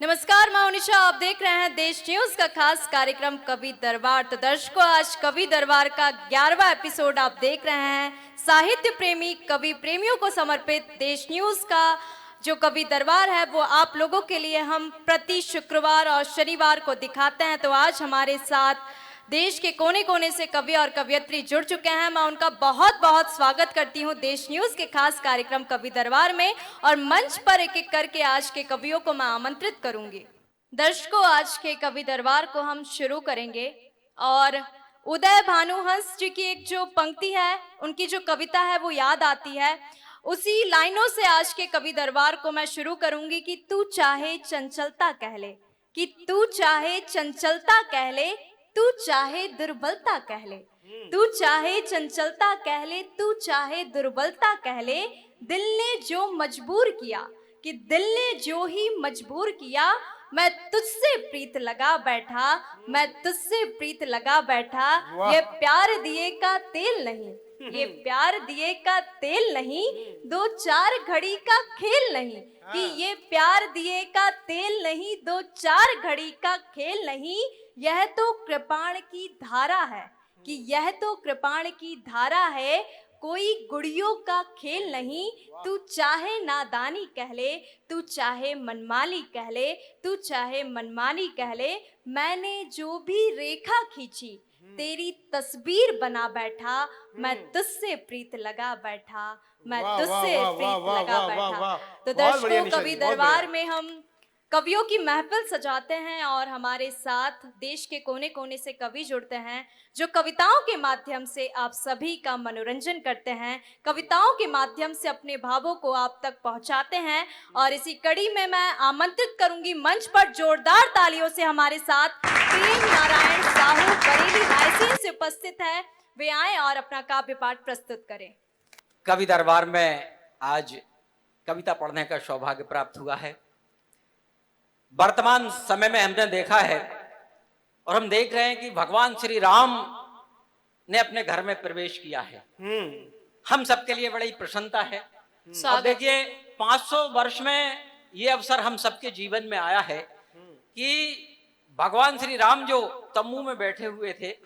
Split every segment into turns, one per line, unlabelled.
नमस्कार, मैं उनिशा। आप देख रहे हैं देश न्यूज का खास कार्यक्रम कवि दरबार। तो दर्शकों, आज कवि दरबार का 11वां एपिसोड आप देख रहे हैं। साहित्य प्रेमी कवि प्रेमियों को समर्पित देश न्यूज का जो कवि दरबार है वो आप लोगों के लिए हम प्रति शुक्रवार और शनिवार को दिखाते हैं। तो आज हमारे साथ देश के कोने कोने से कवि और कवयित्री जुड़ चुके हैं। मैं उनका बहुत बहुत स्वागत करती हूं देश न्यूज के खास कार्यक्रम कवि दरबार में, और मंच पर एक एक करके आज के कवियों को मैं आमंत्रित करूंगी। दर्शकों, आज के कवि दरबार को हम शुरू करेंगे और उदय भानुहंस जी की एक जो पंक्ति है, उनकी जो कविता है वो याद आती है। उसी लाइनों से आज के कवि दरबार को मैं शुरू करूंगी कि तू चाहे चंचलता कह ले, कि तू चाहे चंचलता कह ले, तू चाहे दुर्बलता कह ले, तू चाहे चंचलता कह ले, तू चाहे दुर्बलता कह ले। दिल ने जो मजबूर किया, कि दिल ने जो ही मजबूर किया, मैं तुझसे प्रीत लगा बैठा, मैं तुझसे प्रीत लगा बैठा। ये प्यार दिए का तेल नहीं, ये प्यार दिए का तेल नहीं, दो चार घड़ी का खेल नहीं, कि ये प्यार दिए का तेल नहीं, दो चार घड़ी का खेल नहीं। यह तो कृपाण की धारा है, कि यह तो कृपाण की धारा है, कोई गुड़ियों का खेल नहीं। तू चाहे नादानी कह ले, तू चाहे मनमानी कह ले, तू चाहे मनमानी कह ले। मैंने जो भी रेखा खींची, तेरी तस्वीर बना बैठा, मैं तुझसे प्रीत लगा बैठा, मैं तुझसे प्रीत लगा बैठा। तो दर्शकों, कवि दरबार में हम कवियों की महफिल सजाते हैं और हमारे साथ देश के कोने कोने से कवि जुड़ते हैं जो कविताओं के माध्यम से आप सभी का मनोरंजन करते हैं, कविताओं के माध्यम से अपने भावों को आप तक पहुंचाते हैं। और इसी कड़ी में मैं आमंत्रित करूंगी मंच पर जोरदार तालियों से हमारे साथ प्रेम नारायण साहू बरेली रायसेन से उपस्थित है। वे आए और अपना काव्य पाठ प्रस्तुत करें।
कवि दरबार में आज कविता पढ़ने का सौभाग्य प्राप्त हुआ है। वर्तमान समय में हमने देखा है और हम देख रहे हैं कि भगवान श्री राम ने अपने घर में प्रवेश किया है। हम सबके लिए बड़ी प्रसन्नता है। और देखिए, 500 वर्ष में ये अवसर हम सबके जीवन में आया है कि भगवान श्री राम जो तम्बू में बैठे हुए थे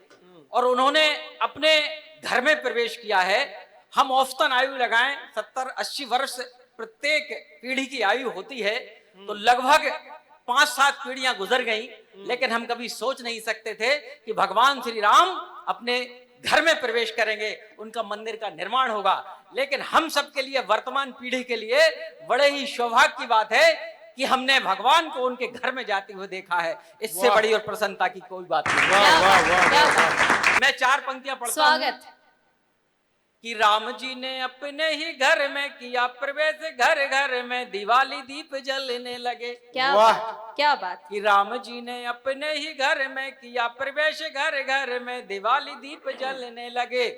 और उन्होंने अपने घर में प्रवेश किया है। हम औसतन आयु लगाएं 70-80 वर्ष प्रत्येक पीढ़ी की आयु होती है, तो लगभग 5-7 पीढ़ियां गुजर गई, लेकिन हम कभी सोच नहीं सकते थे कि भगवान श्री राम अपने घर में प्रवेश करेंगे, उनका मंदिर का निर्माण होगा। लेकिन हम सबके लिए, वर्तमान पीढ़ी के लिए बड़े ही सौभाग्य की बात है कि हमने भगवान को उनके घर में जाते हुए देखा है। इससे बड़ी और प्रसन्नता की कोई बात नहीं। मैं 4 पंक्तियां पढ़ता हूं कि राम जी ने अपने ही घर में किया प्रवेश, घर घर में दिवाली दीप जलने लगे।
क्या बात।
कि राम जी ने अपने ही घर में किया प्रवेश, घर घर में दिवाली दीप जलने लगे।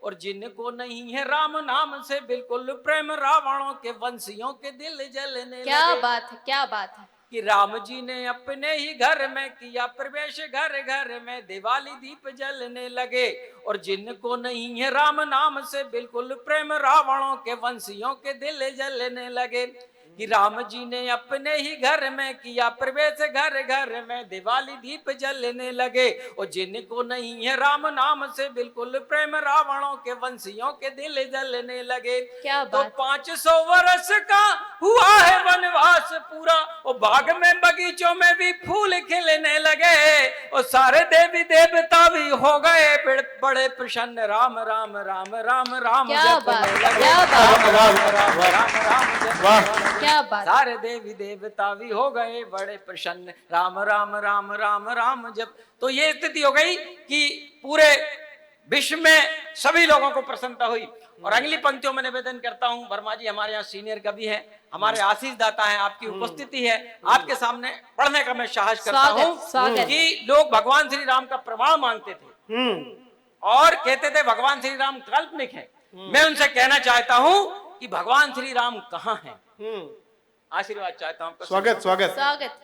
और जिनको नहीं है राम नाम से बिल्कुल प्रेम, रावणों के वंशियों के दिल जलने
क्या
लगे।
बात है, क्या बात है।
कि राम जी ने अपने ही घर में किया प्रवेश, घर घर में दिवाली दीप जलने लगे। और जिनको नहीं है राम नाम से बिल्कुल प्रेम, रावणों के वंशियों के दिल जलने लगे। कि राम जी ने अपने ही घर में किया प्रवेश, घर घर में दिवाली दीप जलने लगे। और जिनको नहीं है राम नाम से बिल्कुल प्रेम, रावणों के वंशियों के दिल जलने लगे।
क्या
तो
बात।
500 वर्ष का हुआ है वनवास पूरा, और बाग में बगीचों में भी फूल खिलने लगे। और सारे देवी देवता भी हो गए बड़े प्रसन्न, राम राम राम राम राम
क्या बात, क्या बात, क्या बात।
सारे देवी देवता भी हो गए बड़े प्रसन्न, राम राम राम राम राम जब। तो ये स्थिति हो गई कि पूरे विश्व में सभी लोगों को प्रसन्नता हुई। और अगली पंक्तियों में निवेदन करता हूं, वर्मा जी हमारे यहाँ सीनियर कवि हैं, हमारे आशीष दाता हैं, आपकी उपस्थिति है, आपके सामने पढ़ने का मैं साहस करता हूं कि लोग भगवान श्री राम का प्रमाण मांगते थे और कहते थे भगवान श्री राम काल्पनिक है। मैं उनसे कहना चाहता हूं कि भगवान श्री राम कहाँ हैं। आशीर्वाद चाहता हूं।
स्वागत स्वागत
स्वागत।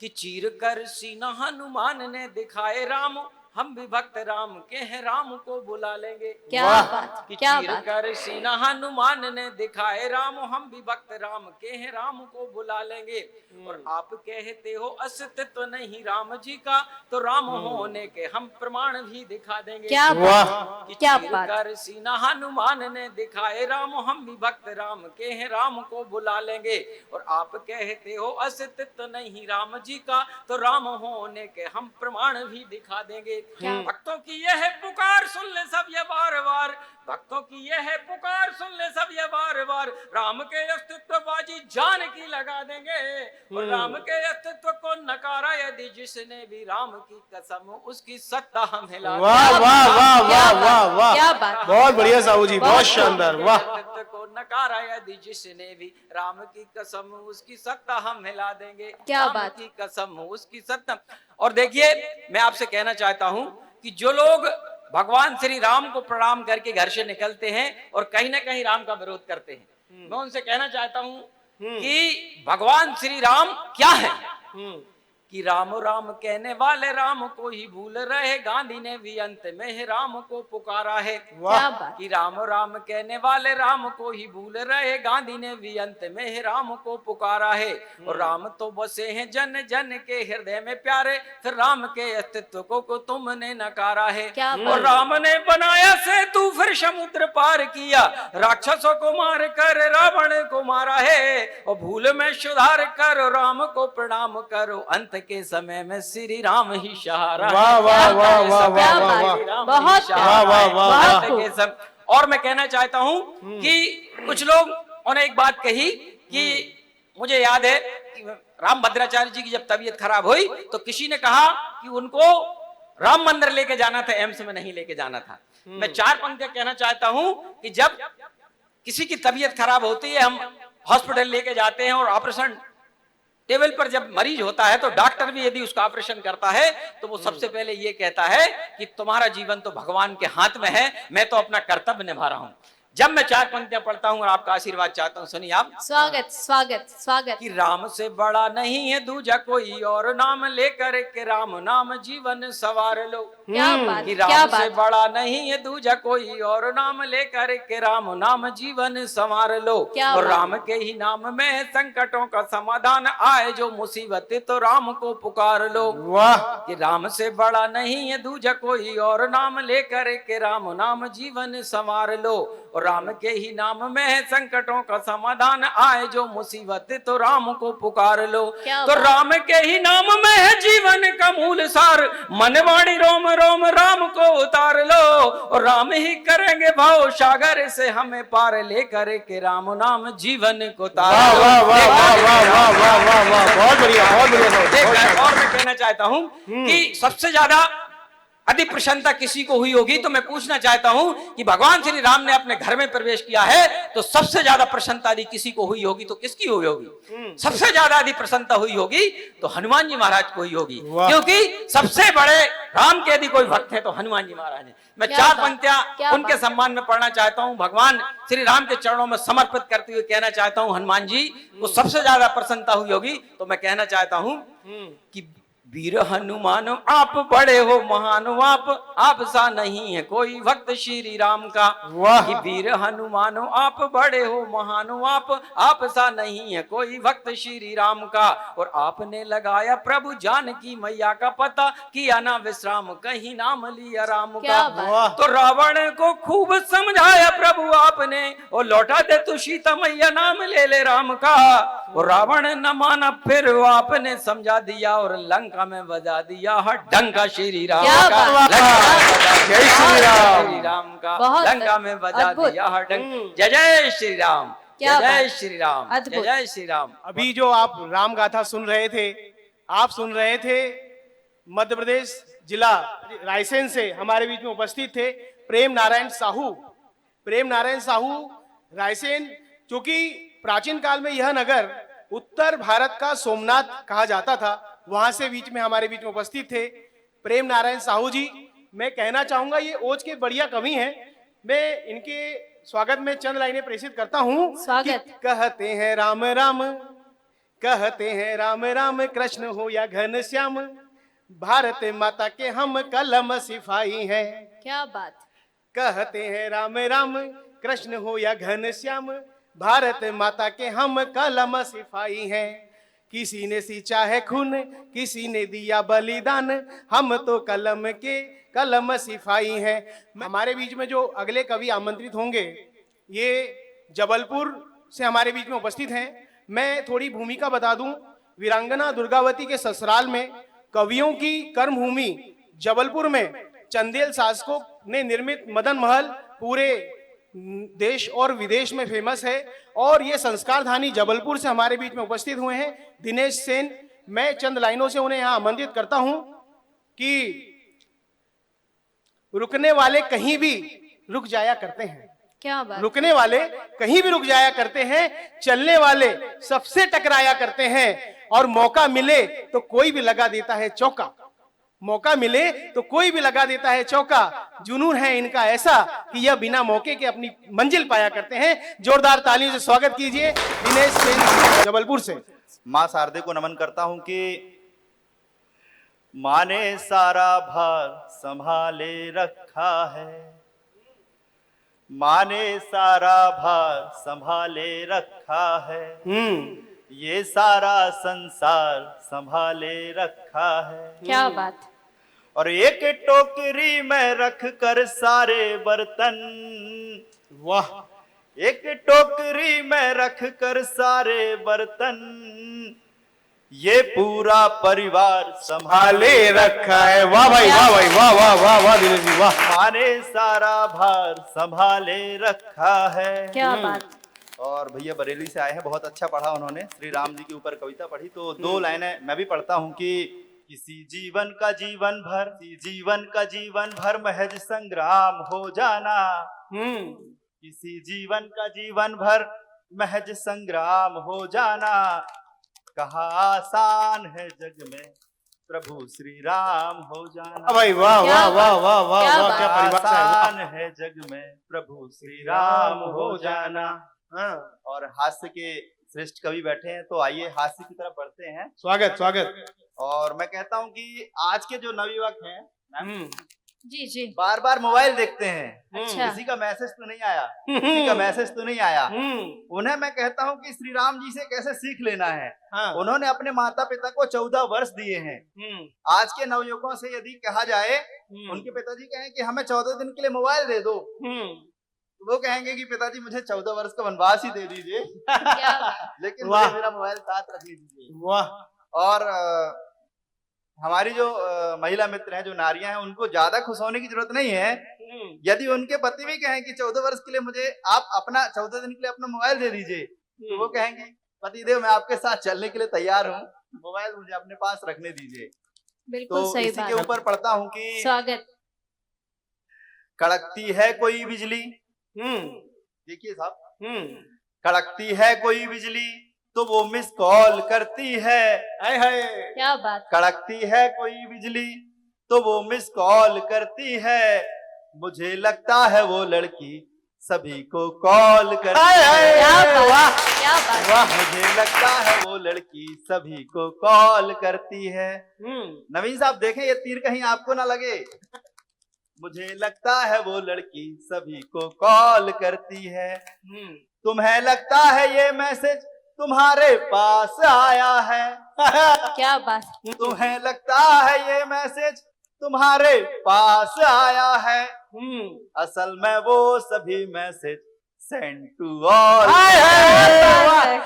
कि चीर कर सीना हनुमान ने दिखाए राम, हम भी भक्त राम के हैं, राम को बुला लेंगे।
क्या
वाह!
बात,
कि
क्या
चीर
बात।
कर सीना हनुमान ने दिखाए राम, हम भी भक्त राम के हैं, राम को बुला लेंगे। और आप कहते हो अस्तित्व नहीं राम जी का, तो राम होने के हम प्रमाण भी दिखा देंगे।
क्या
वाह!
बात,
कि
क्या
चीर
बात।
कर सीना हनुमान ने दिखाए राम, हम भी भक्त राम के हैं, राम को बुला लेंगे। और आप कहते हो अस्तित्व नहीं राम जी का, तो राम होने के हम प्रमाण भी दिखा देंगे। भक्तों की यह पुकार सुन ले सब ये बार बार, भक्तों की यह पुकार सुन ले सब ये बार बार, राम के अस्तित्व बाजी जान की लगा देंगे। और राम के अस्तित्व को नकारा यदि जिसने भी, राम की कसम उसकी सत्ता हम हिला देंगे।
वाह वाह वाह
क्या
वाह वाह
बात,
वाह,
क्या बात।
बहुत बढ़िया साहू जी, बहुत शानदार, वाह।
अस्तित्व को नकारा यदि जिसने भी, राम की कसम उसकी सत्ता हम हिला देंगे।
क्या
राम
बात।
की कसम उसकी सत्ता। और देखिए, मैं आपसे कहना चाहता हूं कि जो लोग भगवान श्री राम को प्रणाम करके घर से निकलते हैं और कहीं ना कहीं राम का विरोध करते हैं, मैं उनसे कहना चाहता हूं कि भगवान श्री राम क्या है। कि राम राम कहने वाले राम को ही भूल रहे, गांधी ने भी अंत में राम को पुकारा है।
क्या बात।
कि राम राम कहने वाले राम को ही भूल रहे, गांधी ने भी अंत में राम को पुकारा है। और राम तो बसे हैं जन जन के हृदय में प्यारे, फिर राम के अस्तित्व को तुमने नकारा है।
क्या बात।
और राम ने बनाया सेतु, फिर समुद्र पार किया, राक्षसों को मार कर रावण को मारा है। और भूल में सुधार करो, राम को प्रणाम करो, अंत के समय में श्री राम ही सहारा है।
वाह वाह वाह वाह वाह
क्या
वाह
बात।
वाह,
श्री राम
बहुत
ही सहारा
वाह,
है।
वाह,
वाह,
अंत के और मैं कहना चाहता हूं कि कुछ लोग ने एक बात कही कि मुझे याद है कि राम भद्राचार्य जी की जब तबीयत खराब हुई तो किसी ने कहा कि उनको राम मंदिर लेके जाना था, एम्स में नहीं लेके जाना था। मैं 4 पंक्तियां कहना चाहता हूं कि जब किसी की तबीयत खराब होती है, हम हॉस्पिटल लेके जाते हैं और ऑपरेशन टेबल पर जब मरीज होता है तो डॉक्टर भी यदि उसका ऑपरेशन करता है तो वो सबसे पहले ये कहता है कि तुम्हारा जीवन तो भगवान के हाथ में है, मैं तो अपना कर्तव्य निभा रहा हूं। जब मैं 4 पंक्तियां पढ़ता हूं और आपका आशीर्वाद चाहता हूं, सुनिए आप।
स्वागत स्वागत स्वागत।
कि राम से बड़ा नहीं है दूजा कोई और, नाम लेकर के राम नाम जीवन सवार लो।
क्या बात,
कि
क्या
राम से
बात।
बड़ा नहीं है दूजा कोई और, नाम लेकर के राम नाम जीवन संवार लो।
क्या
और
बात।
राम के ही नाम में संकटों का समाधान आए, जो मुसीबत तो राम को पुकार लो।
वाह।
कि राम से बड़ा नहीं है दूजा कोई और, नाम लेकर के राम नाम जीवन संवार लो। और राम के ही नाम में है संकटों का समाधान आए, जो मुसीबत तो राम को पुकार लो।
क्या
तो
बात।
राम के ही नाम में है जीवन का मूल सार, मन वाणी रोम रोम राम को उतार लो। और राम ही करेंगे भाव सागर से हमें पार, लेकर के राम नाम जीवन को तार
वाह
लो।
वाह वाह वाह वाह वाह वाह वाह वाह, बहुत बढ़िया, बहुत बढ़िया साहू, बहुत
देखना,
शानदार।
और मैं कहना चाहता हूं कि सबसे ज्यादा यदि प्रसन्नता किसी को हुई होगी तो मैं पूछना चाहता हूं कि भगवान श्री राम ने अपने घर में प्रवेश किया है तो सबसे ज्यादा प्रसन्नता यदि किसी को हुई होगी तो किसकी हुई होगी? सबसे ज्यादा यदि प्रसन्नता हुई होगी तो हनुमान जी महाराज को हुई होगी,
वाह।
क्योंकि सबसे बड़े राम के यदि कोई भक्त है तो हनुमान जी महाराज है। मैं
क्या
4
बात,
पंक्तियां
क्या
उनके
बात।
सम्मान में पढ़ना चाहता हूं, भगवान श्री राम के चरणों में समर्पित करते हुए कहना चाहता हूं, हनुमान जी को सबसे ज्यादा प्रसन्नता हुई होगी तो मैं कहना चाहता हूं कि वीर हनुमान आप बड़े हो महान, आप सा नहीं है कोई भक्त श्री राम का।
वाह।
कि वीर हनुमान आप बड़े हो महान, आप सा नहीं है कोई भक्त श्री राम का। और आपने लगाया प्रभु जानकी मैया का पता, किया ना विश्राम कहीं नाम लिया राम
क्या
का।
बात।
वाह।
तो रावण को खूब समझाया प्रभु आपने, और लौटा दे तू सीता मैया नाम ले ले राम का। और रावण न माना फिर आपने समझा दिया, और लंका में बजा दिया डंका श्री राम
क्या
का।
बात।
लंका में बजा दिया
जय श्री राम।
श्री राम का,
बहुत
लंका में बजा
अद्भुत।
दिया डंका। जय जय श्री राम,
क्या
जय जय
बात।
श्री राम, जय
अद्भुत।
जय श्री राम।
अभी जो आप राम गाथा सुन रहे थे, आप सुन रहे थे मध्य प्रदेश जिला रायसेन से हमारे बीच में उपस्थित थे प्रेम नारायण साहू। प्रेम नारायण साहू रायसेन, क्योंकि प्राचीन काल में यह नगर उत्तर भारत का सोमनाथ कहा जाता था, वहां से बीच में हमारे बीच में उपस्थित थे प्रेम नारायण साहू जी। मैं कहना चाहूंगा ये ओज के बढ़िया कवि हैं। मैं इनके स्वागत में चंद लाइनें प्रेषित करता हूँ।
स्वागत।
कि कहते हैं राम राम, कहते हैं राम राम, कृष्ण हो या घनश्याम, भारत माता के हम कलम सिपाही हैं।
क्या बात।
कहते हैं राम राम कृष्ण हो या घनश्याम, भारत माता के हम कलम सिपाही हैं। किसी ने सींचा है खून, किसी ने दिया बलिदान, हम तो कलम सिपाही हैं। हमारे बीच में जो अगले कवि आमंत्रित होंगे, ये जबलपुर से हमारे बीच में उपस्थित हैं। मैं थोड़ी भूमिका बता दूं। वीरांगना दुर्गावती के ससुराल में कवियों की कर्मभूमि जबलपुर में चंदेल शासकों ने निर्मित मदन महल पूरे देश और विदेश में फेमस है। और ये संस्कार धानी जबलपुर से हमारे बीच में उपस्थित हुए हैं दिनेश सेन। मैं चंद लाइनों से उन्हें यहां आमंत्रित करता हूं कि रुकने वाले कहीं भी रुक जाया करते हैं।
क्या बात।
रुकने वाले कहीं भी रुक जाया करते हैं, चलने वाले सबसे टकराया करते हैं, और मौका मिले तो कोई भी लगा देता है चौका। मौका मिले तो कोई भी लगा देता है चौका। जुनून है इनका ऐसा कि यह बिना मौके के अपनी मंजिल पाया करते हैं। जोरदार तालियों से स्वागत कीजिए दिनेश सेन जबलपुर से।
मां शारदे को नमन करता हूं कि मां ने सारा भार संभाले रखा है, मां ने सारा भार संभाले रखा है, ये सारा संसार संभाले रखा है।
क्या बात।
और एक टोकरी में रख कर सारे बर्तन,
वाह,
एक टोकरी में रख कर सारे बर्तन, ये पूरा परिवार संभाले रखा है।
वाह भाई, वाह भाई, वाह वाह वाह वाह दिनेश जी वाह।
मां ने सारा भार संभाले रखा है।
क्या बात।
और भैया बरेली से आए हैं, बहुत अच्छा पढ़ा उन्होंने, श्री राम जी के ऊपर कविता पढ़ी। तो दो लाइनें मैं भी पढ़ता हूँ कि किसी जीवन का जीवन भर महज संग्राम हो जाना, किसी जीवन का जीवन भर महज संग्राम हो जाना, कहाँ आसान है जग में प्रभु श्री राम हो जाना।
भाई वाह वाह वाह वाह वाह वाह, क्या परिभाषा है।
आसान है जग में प्रभु श्री राम हो जाना।
हाँ,
और हास्य के श्रेष्ठ कवि बैठे हैं, तो आइए हास्य की तरफ बढ़ते हैं।
स्वागत स्वागत।
और मैं कहता हूं कि आज के जो नवयुवक हैं
जी जी।
बार बार मोबाइल देखते हैं।
अच्छा।
किसी का मैसेज तो नहीं आया, किसी का मैसेज तो नहीं आया। उन्हें मैं कहता हूं कि श्री राम जी से कैसे सीख लेना है।
हाँ।
उन्होंने अपने माता पिता को 14 वर्ष दिए हैं। आज के नवयुवकों से यदि कहा जाए, उनके पिताजी कहें कि हमें 14 दिन के लिए मोबाइल दे दो, वो कहेंगे कि पिताजी मुझे 14 वर्ष का वनवास ही दे दीजिए, लेकिन मुझे मेरा मोबाइल साथ रखने दीजिए।
वाह।
और हमारी जो महिला मित्र हैं, जो नारियां हैं, उनको ज्यादा खुश होने की जरूरत नहीं है। यदि उनके पति भी कहें कि 14 वर्ष के लिए मुझे आप अपना 14 दिन के लिए अपना मोबाइल दे दीजिए, तो वो कहेंगे पति देव मैं आपके साथ चलने के लिए तैयार हूँ, मोबाइल मुझे अपने पास रखने दीजिए।
बिल्कुल
तो
सही
इसी
बात।
के ऊपर पढ़ता हूँ कि
स्वागत।
कड़कती है कोई बिजली, देखिए साहब, कड़कती है कोई बिजली तो वो मिस कॉल करती है।
हाय हाय।
क्या बात।
कड़कती है कोई बिजली तो वो मिस कॉल करती है, मुझे लगता है वो लड़की सभी को कॉल करती है।
क्या बात। क्या बात।
वाह, मुझे लगता है वो लड़की सभी को कॉल करती है। नवीन साहब देखें ये तीर कहीं आपको ना लगे। मुझे लगता है वो लड़की सभी को कॉल करती है, तुम्हें लगता है ये मैसेज तुम्हारे पास आया है।
क्या बात।
तुम्हें लगता है ये मैसेज तुम्हारे पास आया है, असल में वो सभी मैसेज सेंड टू ऑल।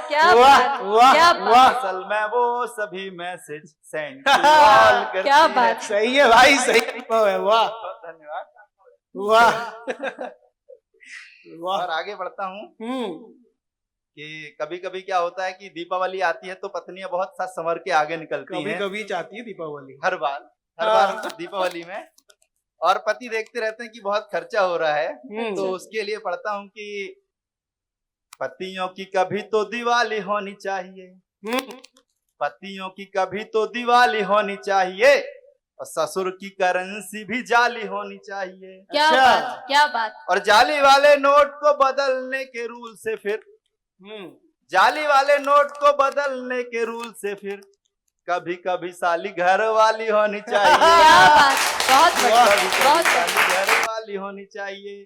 क्या बात। क्या बात।
असल में वो सभी मैसेज सेंड टू ऑल करती
क्या
है।
बात। सही है भाई, सही है। वाह
धन्यवाद।
वाह वाह।
और आगे बढ़ता हूँ कि कभी कभी क्या होता है कि दीपावली आती है तो पत्नियां बहुत साथ संवर के आगे निकलती
कभी
हैं।
कभी चाहती है दीपावली,
हर बार दीपावली में, और पति देखते रहते हैं कि बहुत खर्चा हो रहा है, तो उसके लिए पढ़ता हूँ कि पतियों की कभी तो दिवाली होनी चाहिए, पतियों की कभी तो दिवाली होनी चाहिए, और ससुर की करेंसी भी जाली होनी चाहिए।
क्या बात। क्या बात।
और जाली वाले नोट को बदलने के रूल से फिर, जाली वाले नोट को बदलने के रूल से फिर कभी कभी साली घर वाली होनी
क्या
चाहिए।
बात, बहुत बढ़िया,
कभी कभी
बहुत
साली घर वाली होनी चाहिए।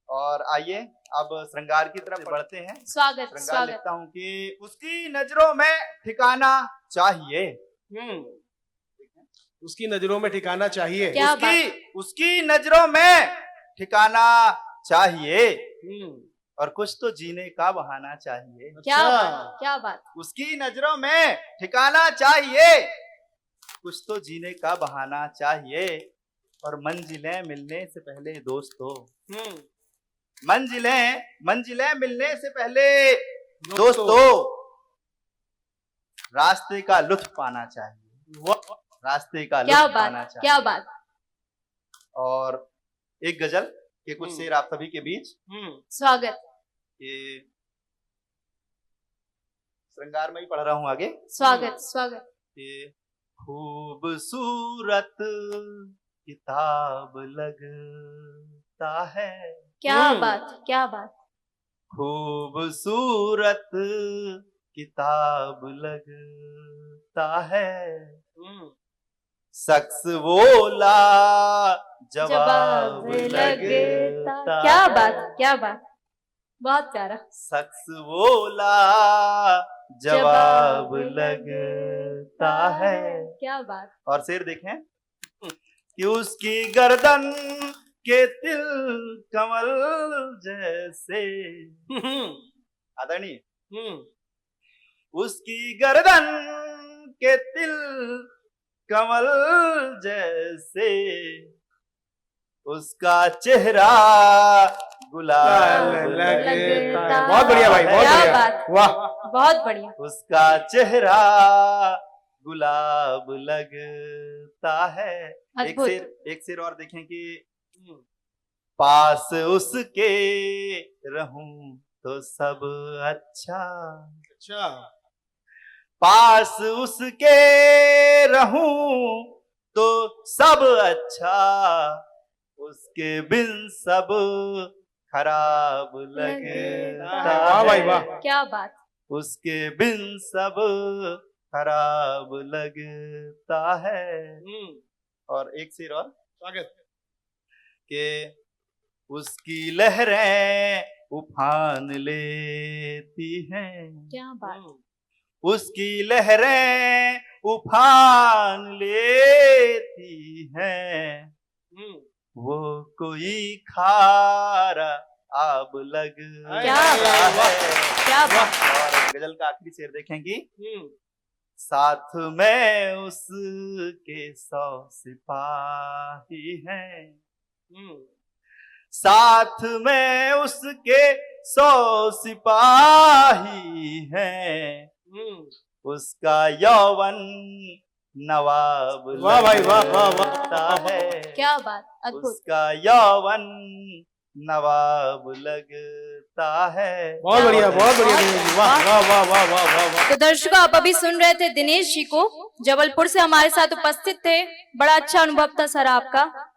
और आइए अब श्रृंगार की तरफ बढ़ते हैं।
स्वागत
श्रृंगार
स्वागत।
लिखता हूँ कि उसकी नजरों में ठिकाना चाहिए।
उसकी नजरों में ठिकाना चाहिए।
क्या
उसकी नजरों में ठिकाना चाहिए और कुछ तो जीने का बहाना चाहिए।
क्या
अच्छा।
बात, क्या बात।
उसकी नजरों में ठिकाना चाहिए, कुछ तो जीने का बहाना चाहिए। और मंजिलें मिलने से पहले दोस्तों, मंजिलें मिलने से पहले दोस्तों रास्ते का लुत्फ पाना चाहिए। रास्ते का
क्या
लुत्फ पाना
बात,
चाहिए।
क्या बात।
और एक गजल के कुछ शेर आप सभी के बीच
स्वागत,
ये श्रृंगार में ही पढ़ रहा हूं आगे।
स्वागत स्वागत।
ये खूबसूरत किताब लगता है,
क्या बात, क्या बात।
खूबसूरत किताब लगता है, शख्स बोला जवाब लगता
क्या
है।
बात, क्या बात। बहुत प्यारा।
शख्स बोला जवाब लगता है।
क्या बात।
और शेर देखें कि उसकी गर्दन के तिल कमल जैसे, आदरणीय, उसकी गर्दन के तिल कमल जैसे, उसका चेहरा गुलाब लगता है।
बहुत बढ़िया भाई, बहुत
क्या
बढ़िया।
बात।
वाह।
बहुत बढ़िया।
उसका चेहरा गुलाब लगता है।
अद्भुत।
एक शेर और देखें कि पास उसके रहूं तो सब अच्छा,
अच्छा।
पास उसके रहूं तो सब अच्छा, उसके बिन सब खराब लगता
वाह भाई,
है।
वाह।
क्या बात।
उसके बिन सब खराब लगता है। और एक शेर और,
स्वागत।
कि उसकी लहरें उफान लेती हैं,
क्या बात।
उसकी लहरें उफान लेती हैं, वो कोई खारा आब लगता
क्या बात,
है।
क्या बात।
और गजल का आखिरी शेर देखेंगी, साथ में उसके 100 सिपाही हैं, साथ में उसके 100 सिपाही हैं, उसका यौवन नवाब
वाह भाई, वाह, वाह, वाह।
लगता है।
क्या बात। अद्भुत।
उसका यौवन नवाब लगता है।
बहुत बढ़िया, बहुत बढ़िया दिनेश जी। वाह वाह वाह वाह वाह वाह वाह।
तो दर्शकों, आप अभी सुन रहे थे दिनेश जी को, जबलपुर से हमारे साथ उपस्थित थे। बड़ा अच्छा अनुभव था सर आपका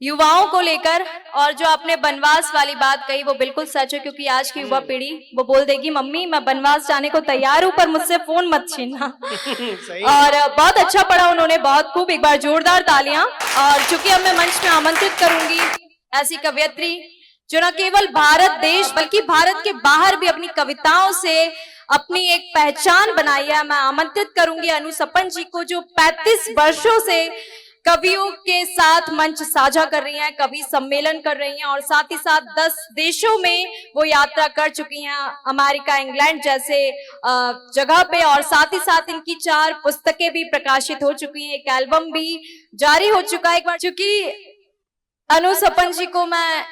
युवाओं को लेकर। और जो आपने बनवास वाली बात कही वो बिल्कुल सच है, क्योंकि आज की युवा पीढ़ी वो बोल देगी मम्मी मैं बनवास जाने को तैयार हूँ पर मुझसे फोन मत छीनना।
सही।
और बहुत अच्छा पढ़ा उन्होंने, बहुत खूब। एक बार जोरदार तालियां। और चूंकि अब मैं मंच में आमंत्रित करूंगी ऐसी कवयित्री जो न केवल भारत देश बल्कि भारत के बाहर भी अपनी कविताओं से अपनी एक पहचान बनाई है, मैं आमंत्रित करूंगी अनु सपन जी को, जो 35 वर्षों से कवियों के साथ मंच साझा कर रही हैं, कवि सम्मेलन कर रही हैं और साथ ही साथ 10 देशों में वो यात्रा कर चुकी हैं, अमेरिका, इंग्लैंड जैसे जगह पे। और साथ ही साथ इनकी 4 पुस्तकें भी प्रकाशित हो चुकी हैं, एक एल्बम भी जारी हो चुका है। एक बार चूंकि अनु सपन जी को मैं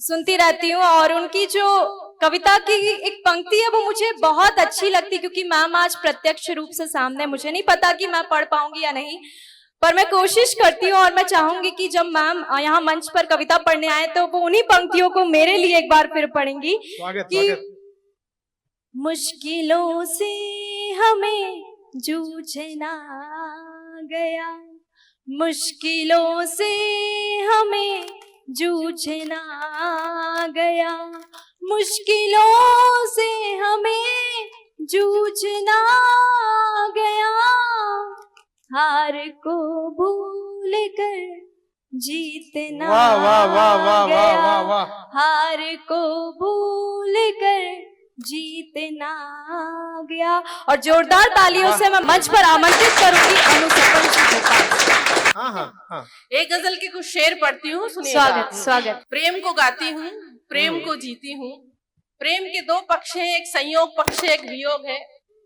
सुनती रहती हूँ और उनकी जो कविता की एक पंक्ति है वो मुझे बहुत अच्छी लगती, क्योंकि मैम आज प्रत्यक्ष रूप से सामने, मुझे नहीं पता कि मैं पढ़ पाऊंगी या नहीं, पर मैं कोशिश करती हूँ। और मैं चाहूंगी कि जब मैम यहाँ मंच पर कविता पढ़ने आए तो वो उन्हीं पंक्तियों को मेरे लिए एक बार फिर पढ़ेंगी।
स्वागत,
कि
स्वागत।
मुश्किलों से हमें जूझना गया, मुश्किलों से हमें जूझना गया, मुश्किलों से हमें जूझना गया हार को भूल कर, जीतना
वाह वाह वाह वाह वाह वाह वाह।
हार को भूल कर जीतना गया। और जोरदार तालियों से मैं मंच पर आमंत्रित करूंगी अनु सपन जी को।
हाँ हाँ हाँ।
एक गजल के कुछ शेर पढ़ती हूँ, सुनिएगा।
स्वागत स्वागत।
प्रेम को गाती हूँ, प्रेम को जीती हूँ। प्रेम के दो पक्ष हैं, एक संयोग पक्ष है, एक वियोग है।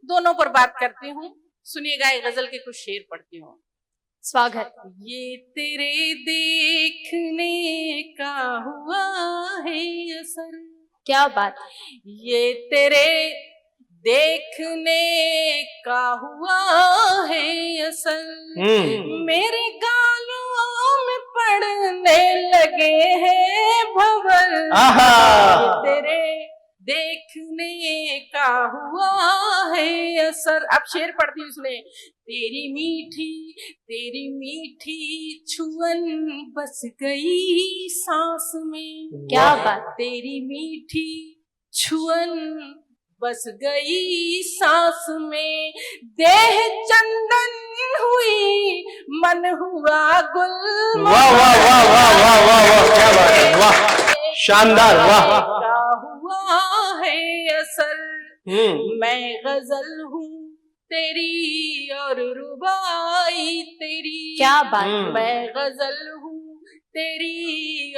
दोनों पर बात करती हूँ, सुनिएगा। एक गजल के कुछ शेर पढ़ती हूँ।
स्वागत।
ये तेरे देखने का हुआ है असर,
क्या बात।
ये तेरे देखने का हुआ है असर, मेरे गालों में पड़ने लगे हैं भंवर। ये तेरे देखने का हुआ है असर। अब शेर पढ़ती हूँ इसमें। तेरी मीठी छुअन बस गई सांस में।
क्या बात।
तेरी मीठी छुअन बस गई सांस में, देह चंदन हुई मन हुआ गुल।
वाह वाह वाह वाह वाह वाह वाह, क्या बात है, वाह, शानदार, वाह।
हुआ है असर, मैं गजल हूँ तेरी और रुबाई तेरी।
क्या बात।
मैं गजल हूँ तेरी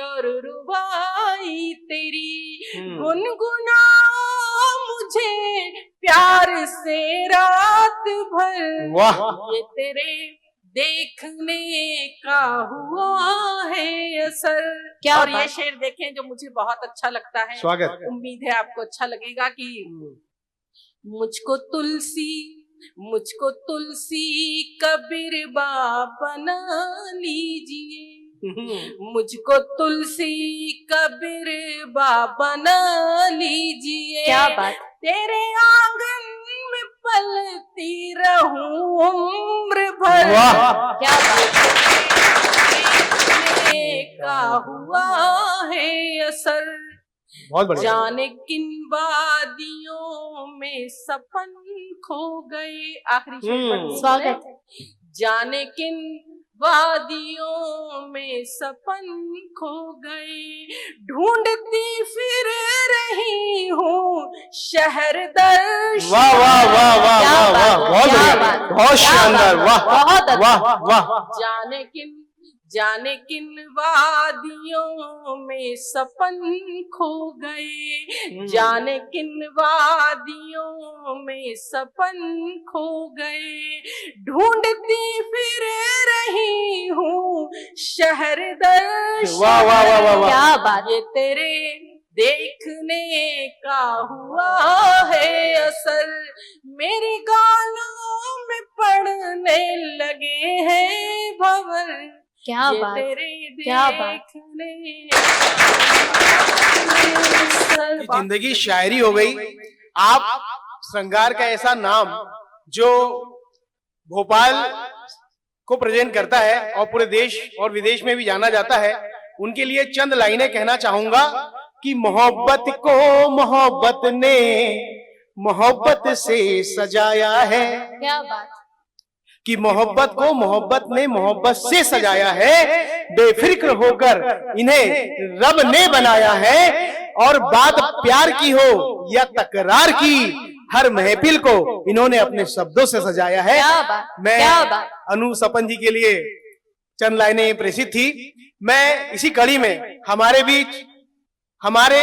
और रुबाई तेरी, गुनगुनाओ मुझे प्यार से रात भर।
वाह।
ये तेरे देखने का हुआ है असर।
क्या
और ये
बात।
शेर देखें जो मुझे बहुत अच्छा लगता है।
स्वागत।
उम्मीद है आपको अच्छा लगेगा कि मुझको तुलसी कबीर बना लीजिए, मुझको तुलसी कबीर बना लीजिए।
क्या बात।
तेरे आंगन में पलती रहूं उम्र भर।
वाह।
क्या बात।
देखने का हुआ है असर,
बहुत बढ़िया।
जाने किन वादियों में सपन खो गए। आखिरी शेर पढ़ती हूँ।
स्वागत।
जाने किन वादियों में सपन खो गए, ढूंढती फिर रही हूँ शहर दर।
वाह वाह वाह वाह वाह वाह, बहुत बढ़िया, बहुत शानदार, वाह
बहुत
वाह वाह।
जाने किन वादियों में सपन खो गए, जाने किन वादियों में सपन खो गए, ढूंढती फिर रही हूँ शहर दर।
वाह वाह वाह वाह वाह।
क्या बात।
ये तेरे देखने का हुआ है असर, मेरे गालों में पड़ने लगे हैं भंवर।
क्या
ये
बात।
तेरे
क्या बात।
देखने
की जिंदगी शायरी हो गई। आप श्रृंगार का ऐसा नाम जो भोपाल को प्रेजेंट करता है और पूरे देश और विदेश में भी जाना जाता है, उनके लिए चंद लाइनें कहना चाहूंगा कि मोहब्बत को मोहब्बत ने मोहब्बत से सजाया है।
क्या बात।
कि मोहब्बत को मोहब्बत ने मोहब्बत से सजाया है, बेफिक्र होकर इन्हें रब ने बनाया है। और बात प्यार की हो या तकरार की, हर महफिल को इन्होंने अपने शब्दों से सजाया है।
क्या बात।
मैं
क्या बात।
अनु सपन जी के लिए चंद लाइनें प्रेषित थी। मैं इसी कड़ी में हमारे बीच हमारे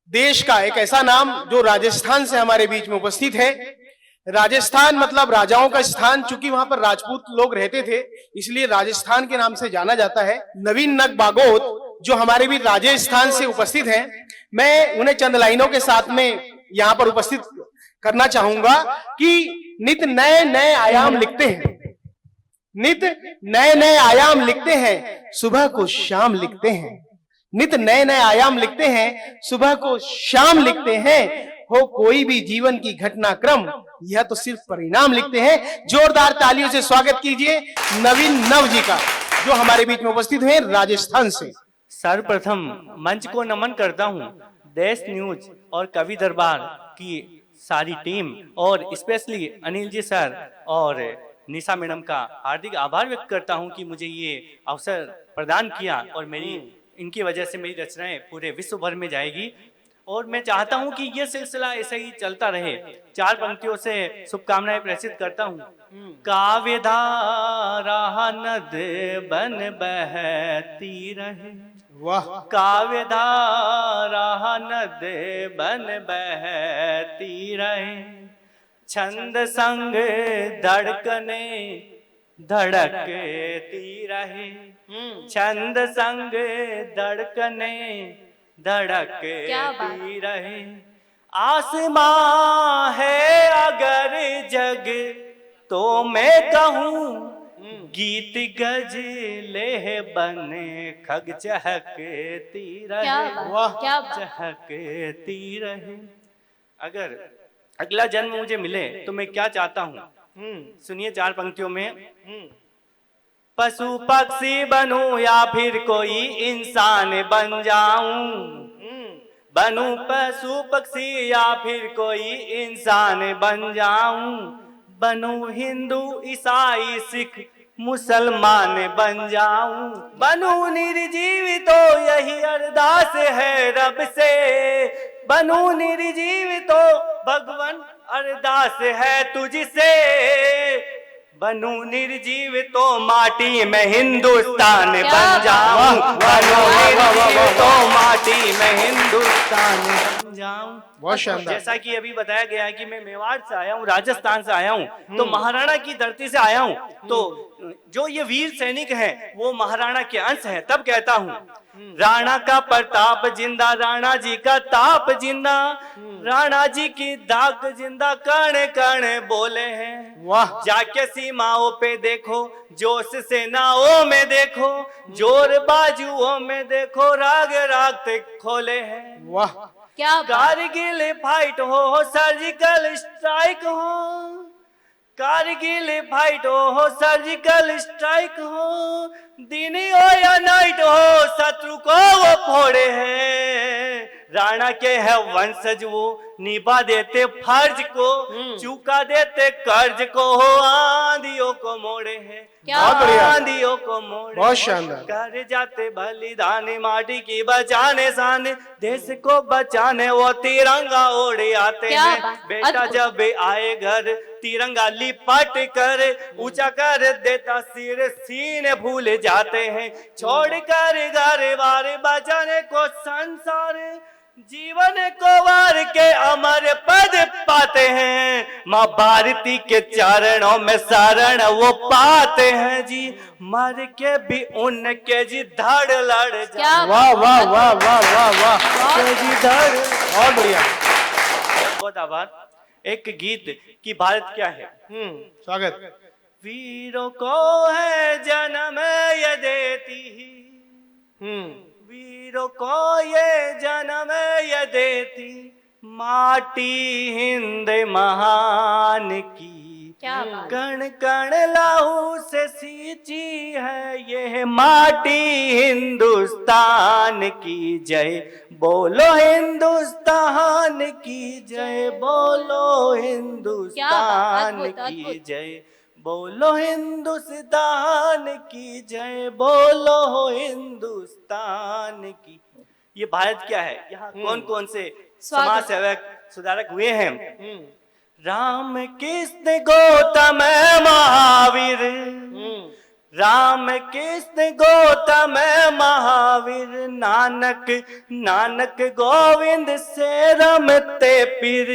देश का एक ऐसा नाम जो राजस्थान से हमारे बीच में उपस्थित है। राजस्थान मतलब राजाओं का स्थान, चूंकि वहां पर राजपूत लोग रहते थे इसलिए राजस्थान के नाम से जाना जाता है। नवीन नग बागोत जो हमारे भी राजस्थान से उपस्थित हैं, मैं उन्हें चंद लाइनों के साथ में यहाँ पर उपस्थित करना चाहूंगा कि नित नए नए आयाम लिखते हैं, नित नए नए आयाम लिखते हैं, सुबह को शाम लिखते हैं। नित नए नए आयाम लिखते हैं, सुबह को शाम लिखते हैं। हो कोई भी जीवन की घटनाक्रम, यह तो सिर्फ परिणाम लिखते हैं। जोरदार तालियों से स्वागत कीजिए नवीन नव जी का, जो हमारे बीच में उपस्थित हैं राजस्थान से।
सर्वप्रथम मंच को नमन करता हूं। देश न्यूज और कवि दरबार की सारी टीम और स्पेशली अनिल जी सर और निशा मैडम का हार्दिक आभार व्यक्त करता हूं कि मुझे ये अवसर प्रदान किया और मेरी इनकी वजह से मेरी रचनाएं पूरे विश्व भर में जाएगी और मैं चाहता हूं कि ये सिलसिला ऐसे ही चलता रहे। 4 पंक्तियों से शुभकामनाएं प्रेषित करता हूं। काव्य धारा नद बन बहती रहे,
वाह,
काव्य धारा नद बन बहती रहे, छंद संग धड़कने धड़कती रहे, छंद संग धड़कने धड़कती रहे। आसमां है अगर जग तो मैं कहूँ, गीत गजले बने खग चहकती रहे, चहकती रहे। अगर अगला जन्म मुझे मिले तो मैं क्या चाहता हूँ, सुनिए 4 पंक्तियों में। पशु पक्षी बनूं या फिर कोई इंसान बन जाऊं, बनूं पशु पक्षी या फिर कोई इंसान बन जाऊं, बनूं हिंदू ईसाई सिख मुसलमान बन जाऊं, बनूं निर्जीव तो यही अरदास है रब से, बनूं निर्जीव तो भगवान अरदास है तुझसे, बनूं निर्जीव तो माटी में हिंदुस्तान बन जाऊं, बनूं निर्जीव तो माटी में हिंदुस्तान बन जाऊं।
बहुत शानदार।
जैसा कि अभी बताया गया है कि मैं मेवाड़ से आया हूँ, राजस्थान से आया हूँ, तो महाराणा की धरती से आया हूँ, तो जो ये वीर सैनिक हैं वो महाराणा के अंश हैं। तब कहता हूँ, राणा का प्रताप जिंदा, राणा जी का ताप जिंदा, राणा जी की दाग जिंदा, कण कण बोले हैं।
वाह,
जाके सीमाओं पे देखो, जोश सेनाओं में देखो, जोर बाजुओं में देखो, राग राग तक खोले हैं।
वाह,
क्या
कारगिल फाइट हो, सर्जिकल स्ट्राइक हो, कारगिल फाइट हो, सर्जिकल स्ट्राइक हो, दिन हो या नाइट हो, शत्रु को वो फोड़े हैं। राणा के है वंशज वो, निभा देते फर्ज को, चुका देते कर्ज को, हो आंधियों को मोड़े हैं,
बहुत बढ़िया,
आंधियों को मोड़े,
बहुत शानदार।
कर जाते बलिदान, माटी की बचाने शान, देश को बचाने वो तिरंगा ओढ़े आते हैं। बेटा जब आए घर तिरंगा लिपट कर, ऊंचा कर देता सिर, सीने भूल जाते हैं, छोड़ कर घर बार बचाने को संसार, जीवन को वार के अमर पद पाते हैं। माँ भारती के चरणों में शरण वो पाते हैं जी, मर के भी उनके जी धड़ लड़ जा।
वाह वाह वाह वाह वाह वाह,
जी धड़।
बहुत बढ़िया।
बहुत आभार। एक गीत की भारत क्या है।
स्वागत।
वीरों को है जन्म ये देती, वीरों को ये जन्म ये देती, माटी हिंद महान की, कण कण लहू से सींची है ये माटी हिंदुस्तान की जय, बोलो हिंदुस्तान की जय, बोलो हिंदुस्तान की जय, बोलो हिंदुस्तान की जय, बोलो हिंदुस्तान की। ये भारत क्या है, यहाँ कौन कौन से समाज सेवक सुधारक हुए हैं। राम कृष्ण गौतम महावीर, राम कृष्ण गौतम महावीर, नानक नानक गोविंद से रमते पीर,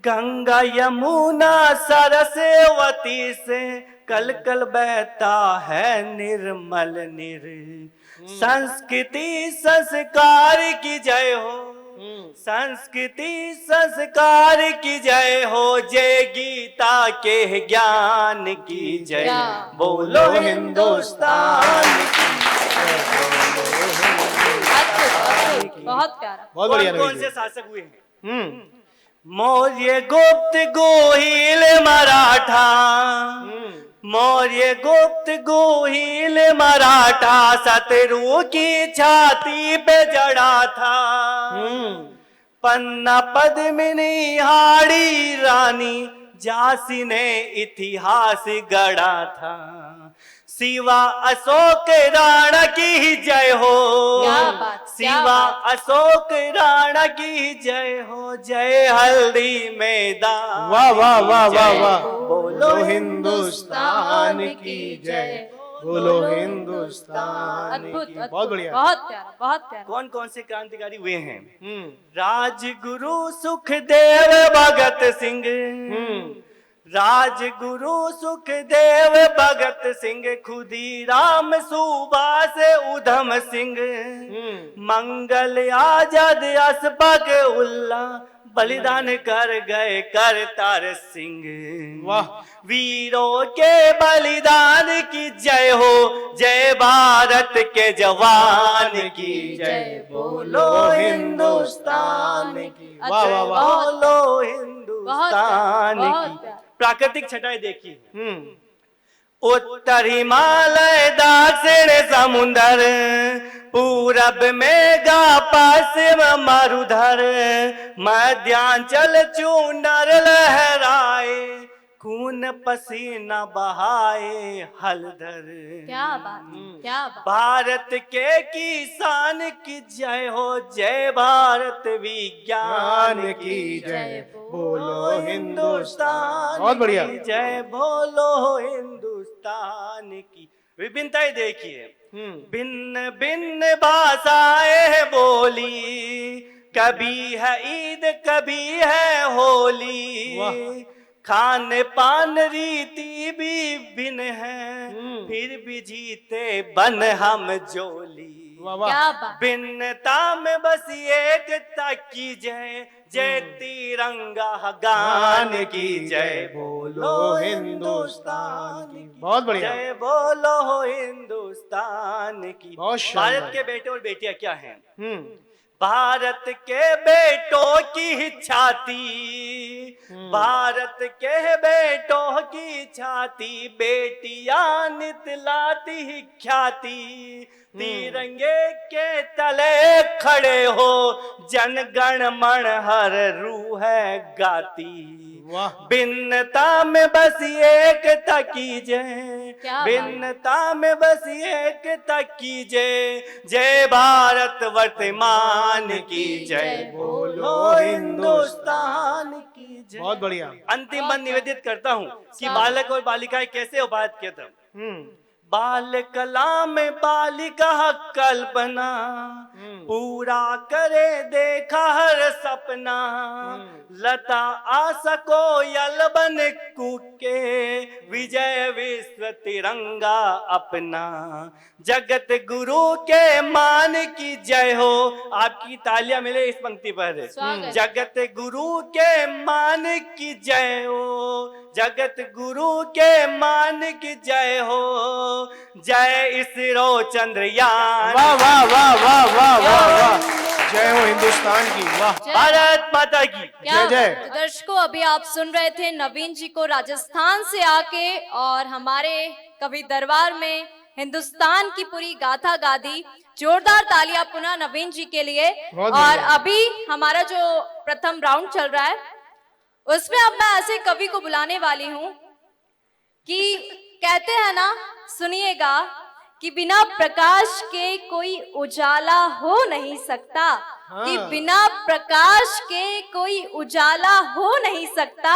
गंगा यमुना सरस्वती से कल कल बहता है निर्मल निर, संस्कृति संस्कार की जय हो, संस्कृति संस्कार की जय हो, जय गीता के ज्ञान की जय, बोलो हिंदुस्तान की।
बहुत प्यारा।
बहुत बढ़िया।
कौन से शासक हुए हैं। मौर्य गुप्त गोहिल मराठा, मौर्य गुप्त गोहिल मराठा, शत्रु की छाती पे जड़ा था, पन्ना पद्मिनी हाड़ी रानी झांसी ने इतिहास गढ़ा था। शिवा अशोक राणा की जय हो,
क्या बात, क्या
शिवा
बात।
अशोक राणा की जय हो, जय हल्दी मैदान
वाह वाह वाह
की
वाह
जय।
वाह।
बोलो
हिंदुस्तान की जय, बोलो हिंदुस्तान
अद्भुत
की।
अद्भुत,
बहुत बढ़िया।
बहुत प्यारा, बहुत प्यारा।
कौन कौन से क्रांतिकारी हुए हैं?
हम्म
राजगुरु सुखदेव भगत सिंह, राजगुरु सुखदेव भगत सिंह, खुदीराम सुभाष उधम सिंह, मंगल आजाद अशफाक उल्ला बलिदान कर गए करतार सिंह।
वाह।
वीरों के बलिदान की जय हो, जय भारत के जवान की जय, बोलो हिंदुस्तान की।
वाह वाह वाह।
बोलो हिंदुस्तान
बहुत
की।
प्यारा।
प्राकृतिक छटाएं देखिए। उत्तर हिमालय, दक्षिण समुंदर, पूरब में गा पश्चिम मरुधर, मध्यांचल चूनर लहराए, खून पसीना बहाए हलधर।
क्या बात, क्या बात।
भारत के किसान की जय हो, जय भारत विज्ञान की जय,
बोलो हिंदुस्तान।
हिंदुस्तान
बहुत बढ़िया।
की जय, बोलो हिंदुस्तान की। विभिन्नताएं देखिए। भिन्न भिन्न भाषाएं बोली, कभी है ईद कभी है होली, खान पान रीति भी भिन्न है, फिर भी जीते बन हम जोली।
वाह वाह।
क्या बात।
भिन्नता में बस एकता की जय, जय तिरंगा गान की जय, बोलो हिंदुस्तान की।
बहुत बढ़िया।
जय बोलो हिंदुस्तान की।
बहुत शानदार।
भारत के बेटे और बेटियां क्या हैं? भारत के बेटों की छाती, भारत के बेटों की छाती, बेटियां नितलाती ख्याति, तिरंगे के तले खड़े हो, जनगण मन हर रूह गाती।
वाह।
भिन्नता में बस एकता की जय,
क्या बात।
भिन्नता में बस एकता की जय, जय भारत वर्तमान की जय, बोलो हिंदुस्तान की जय।
बहुत बढ़िया।
अंतिम मन निवेदित करता हूँ कि बालक और बालिकाएं कैसे उपात किया था। बाल कला में बालिका कल्पना, पूरा करे देखा हर सपना, लता आशा को यल बन कूके, विजय विश्व तिरंगा अपना, जगत गुरु के मान की जय हो। आपकी तालियां मिले इस पंक्ति पर।
स्वागत।
जगत गुरु के मान की जय हो, जगत गुरु के मान की जय हो, जय इसरो चंद्रयान।
वाह वाह वाह वाह वाह वाह वाह। जय हो हिंदुस्तान की। वाह।
भारत माता की
क्या
जय जय।
बात। तो दर्शकों, अभी आप सुन रहे थे नवीन जी को राजस्थान से आके, और हमारे कवि दरबार में हिंदुस्तान की पूरी गाथा गा दी। जोरदार तालियां पुनः नवीन जी के लिए।
बहुत
और
बढ़िया।
अभी हमारा जो प्रथम राउंड चल रहा है, उसमें अब मैं ऐसे कवि को बुलाने वाली हूँ कि कहते हैं ना, सुनिएगा, कि बिना प्रकाश के कोई उजाला हो नहीं सकता। कि बिना प्रकाश के कोई उजाला हो नहीं सकता,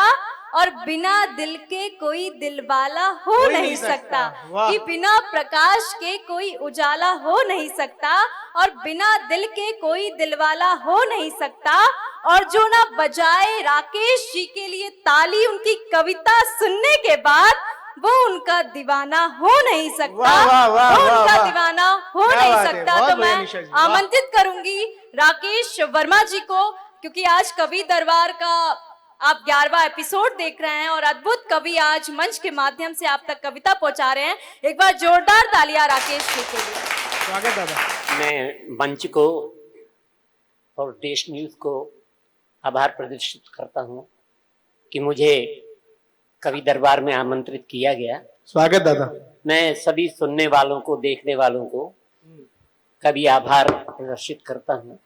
और बिना दिल के कोई दिलवाला हो नहीं सकता।
वाह।
कि बिना प्रकाश के कोई उजाला हो नहीं सकता, और बिना दिल के कोई दिलवाला हो नहीं सकता। और जो ना बजाए राकेश जी के लिए ताली उनकी कविता सुनने के बाद, वो उनका दीवाना हो नहीं सकता।
वाह, वाह, वाह,
वो
वाह,
उनका
वाह।
दीवाना हो
क्या
नहीं
बात है,
सकता।
बहुत
तो
बढ़िया
मैं
निशा जी, वाह।
आमंत्रित करूंगी राकेश वर्मा जी को, क्योंकि आज कवि दरबार का आप 11वां एपिसोड देख रहे हैं, और अद्भुत कवि आज मंच के माध्यम से आप तक कविता पहुंचा रहे हैं। एक बार जोरदार तालियां राकेश जी के लिए।
स्वागत दादा।
मैं मंच को और देश न्यूज को आभार प्रदर्शित करता हूं कि मुझे कवि दरबार में आमंत्रित किया गया।
स्वागत दादा।
मैं सभी सुनने वालों को, देखने वालों को कभी आभार प्रदर्शित करता हूं।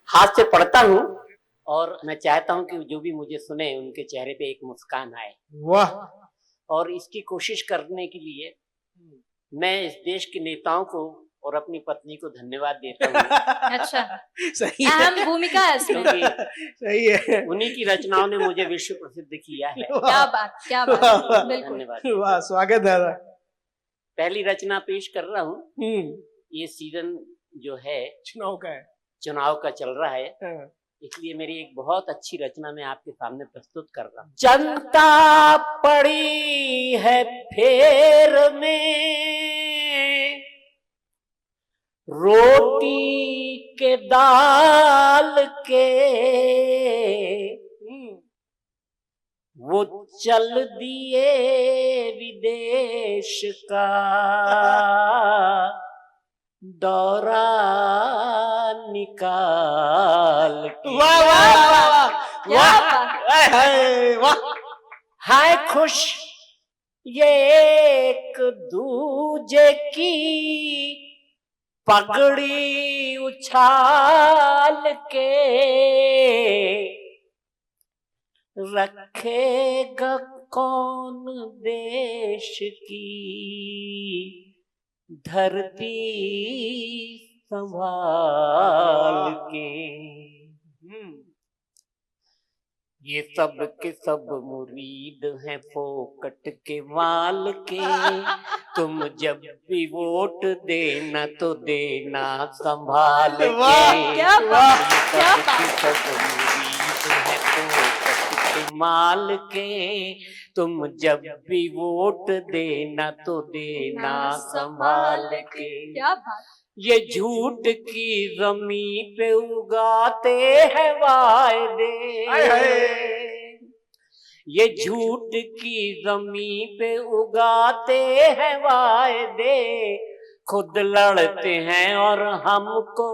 हाथ से पढ़ता हूँ और मैं चाहता हूँ कि जो भी मुझे सुने उनके चेहरे पे एक मुस्कान आए।
वाह,
और इसकी कोशिश करने के लिए मैं इस देश के नेताओं को और अपनी पत्नी को धन्यवाद देता हूँ।
अच्छा,
सही है,
अहम भूमिका है इसमें।
क्योंकि
सही है।
उन्हीं की रचनाओं ने मुझे विश्व प्रसिद्ध किया है।
क्या बात, क्या बात, बिल्कुल।
धन्यवाद।
वाह, स्वागत है दादा।
पहली रचना पेश कर रहा हूँ।
हम्म,
ये सीजन जो है
चुनाव का है।
चुनाव का चल रहा है,
हाँ।
इसलिए मेरी एक बहुत अच्छी रचना मैं आपके सामने प्रस्तुत कर रहा हूँ। जनता पड़ी है फेर में, रोटी के दाल के, वो चल दिए विदेश का दौरा निकाल के।
वाह वाह वाह
क्या बात।
वाह,
हाय खुश ये एक दूजे की पगड़ी उछाल के, रखेगा कौन देश की धरती संभाल के। ये सब के सब मुरीद हैं फोकट के माल के, तुम जब भी वोट देना तो देना संभाल के।
क्या बात,
ये
क्या
सब के सब मुरीद हैं फोकट के माल के, तुम जब भी वोट देना तो देना संभाल के।
क्या बात।
ये झूठ की जमी पे उगाते हैं वायदे, ये झूठ की जमी पे उगाते हैं वायदे, खुद लड़ते हैं और हमको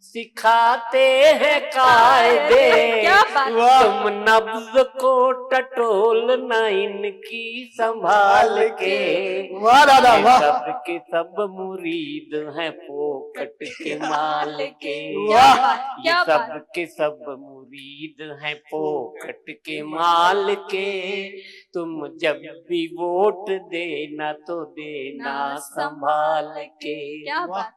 सिखाते हैं कायदे।
क्या बात।
तुम नब्ज को टटोलना इनकी संभाल के।
वाह दादा,
ये
वाह।
सब के सब मुरीद हैं फोकट के माल के।
क्या बात,
ये
क्या
सब
बात।
के सब मुरीद हैं फोकट के माल के, तुम जब भी वोट देना तो देना संभाल के।
क्या बात।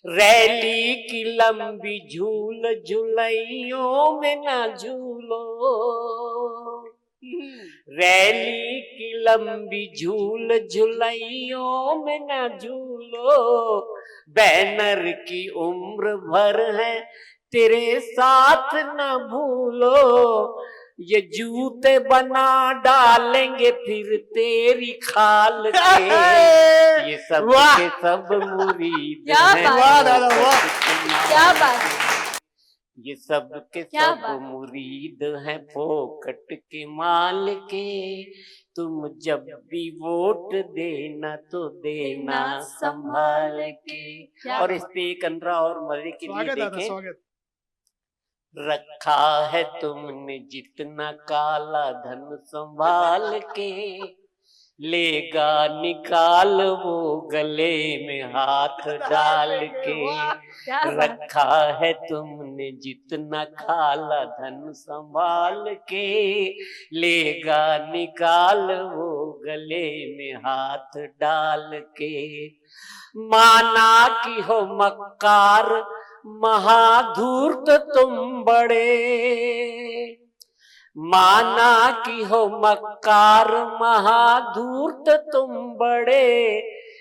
रैली की लंबी झूल झुलैयों में ना झूलो, रैली की लंबी झूल झुलैयों में ना झूलो, बैनर की उम्र भर है तेरे साथ न भूलो, ये जूते बना डालेंगे फिर तेरी खाल के। ये सब
वाह।
के सब मुरीद
क्या
हैं
बात।
वाह दादा, वाह।
क्या बात।
ये सब के
क्या
सब
बात।
मुरीद हैं फोकट के माल के, तुम जब भी वोट देना तो देना संभाल के।
क्या
और इस पे एक अंतरा और मजे के लिए
स्वागत दादा,
देखें।
स्वागत।
रखा है तुमने जितना काला धन संभाल के, लेगा निकाल वो गले में हाथ डाल के।
क्या बात।
रखा है तुमने जितना काला धन संभाल के, लेगा निकाल वो गले में हाथ डाल के। माना कि हो मक्कार महाधूर्त तुम बड़े, माना कि हो मक्कार महाधूर्त तुम बड़े,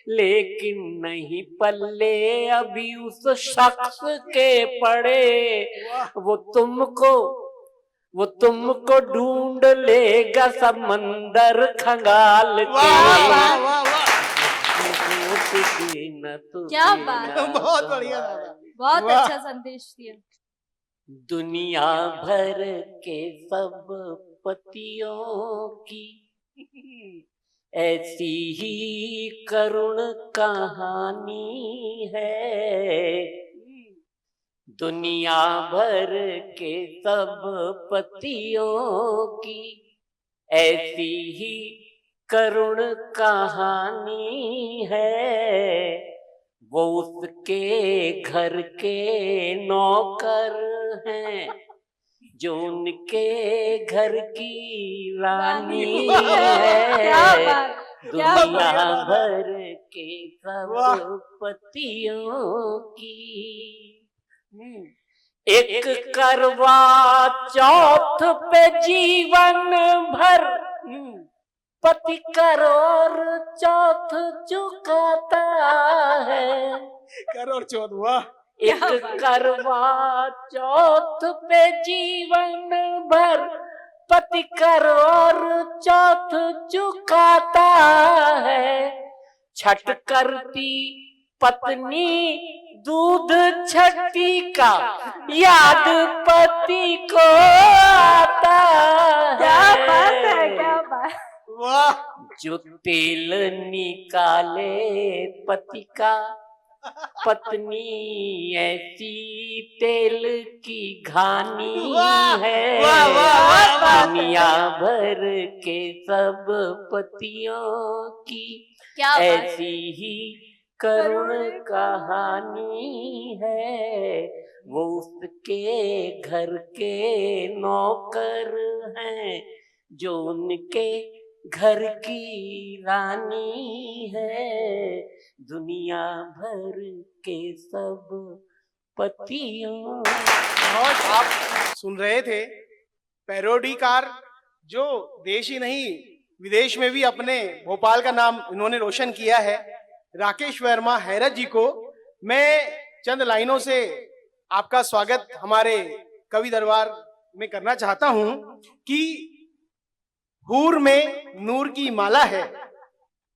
लेकिन नहीं पल्ले अभी उस शख्स के पड़े। वो तुमको ढूंढ लेगा समंदर खंगाल के।
वाह वाह वाह वाह,
क्या बात।
बहुत बढ़िया दादा।
बहुत
वाह।
अच्छा संदेश दिया।
दुनिया भर के सब पतियों की ऐसी ही करुण कहानी है, दुनिया भर के सब पतियों की ऐसी ही करुण कहानी है। वो उसके घर के नौकर हैं, जो उनके घर की रानी
क्या
है।
बात, क्या बात।
दुनिया भर के सब पतियों की। एक करवा चौथ पे जीवन भर पति करोड़ चौथ चुकाता है।
करोड़ चौथ, वाह।
एक करवा चौथ पे जीवन भर पति करोड़ चौथ चुकाता है। छठ करती पत्नी दूध छठी का याद पति को आता
क्या
है।
बात है, क्या बात।
वाह।
जो तेल निकाले पति का, पत्नी ऐसी तेल की घानी है।
वाह, वाह, वाह, वाह।
दुनिया भर के सब पतियों की
क्या बात।
ऐसी ही करुण कहानी है। वो उसके घर के नौकर हैं, जो उनके घर की रानी है। दुनिया भर के सब पतियों।
बहुत आप सुन रहे थे पैरोडीकार, जो देश ही नहीं विदेश में भी अपने भोपाल का नाम इन्होंने रोशन किया है, राकेश वर्मा हैरत जी को मैं चंद लाइनों से आपका स्वागत हमारे कवि दरबार में करना चाहता हूं कि हूर में नूर की माला है,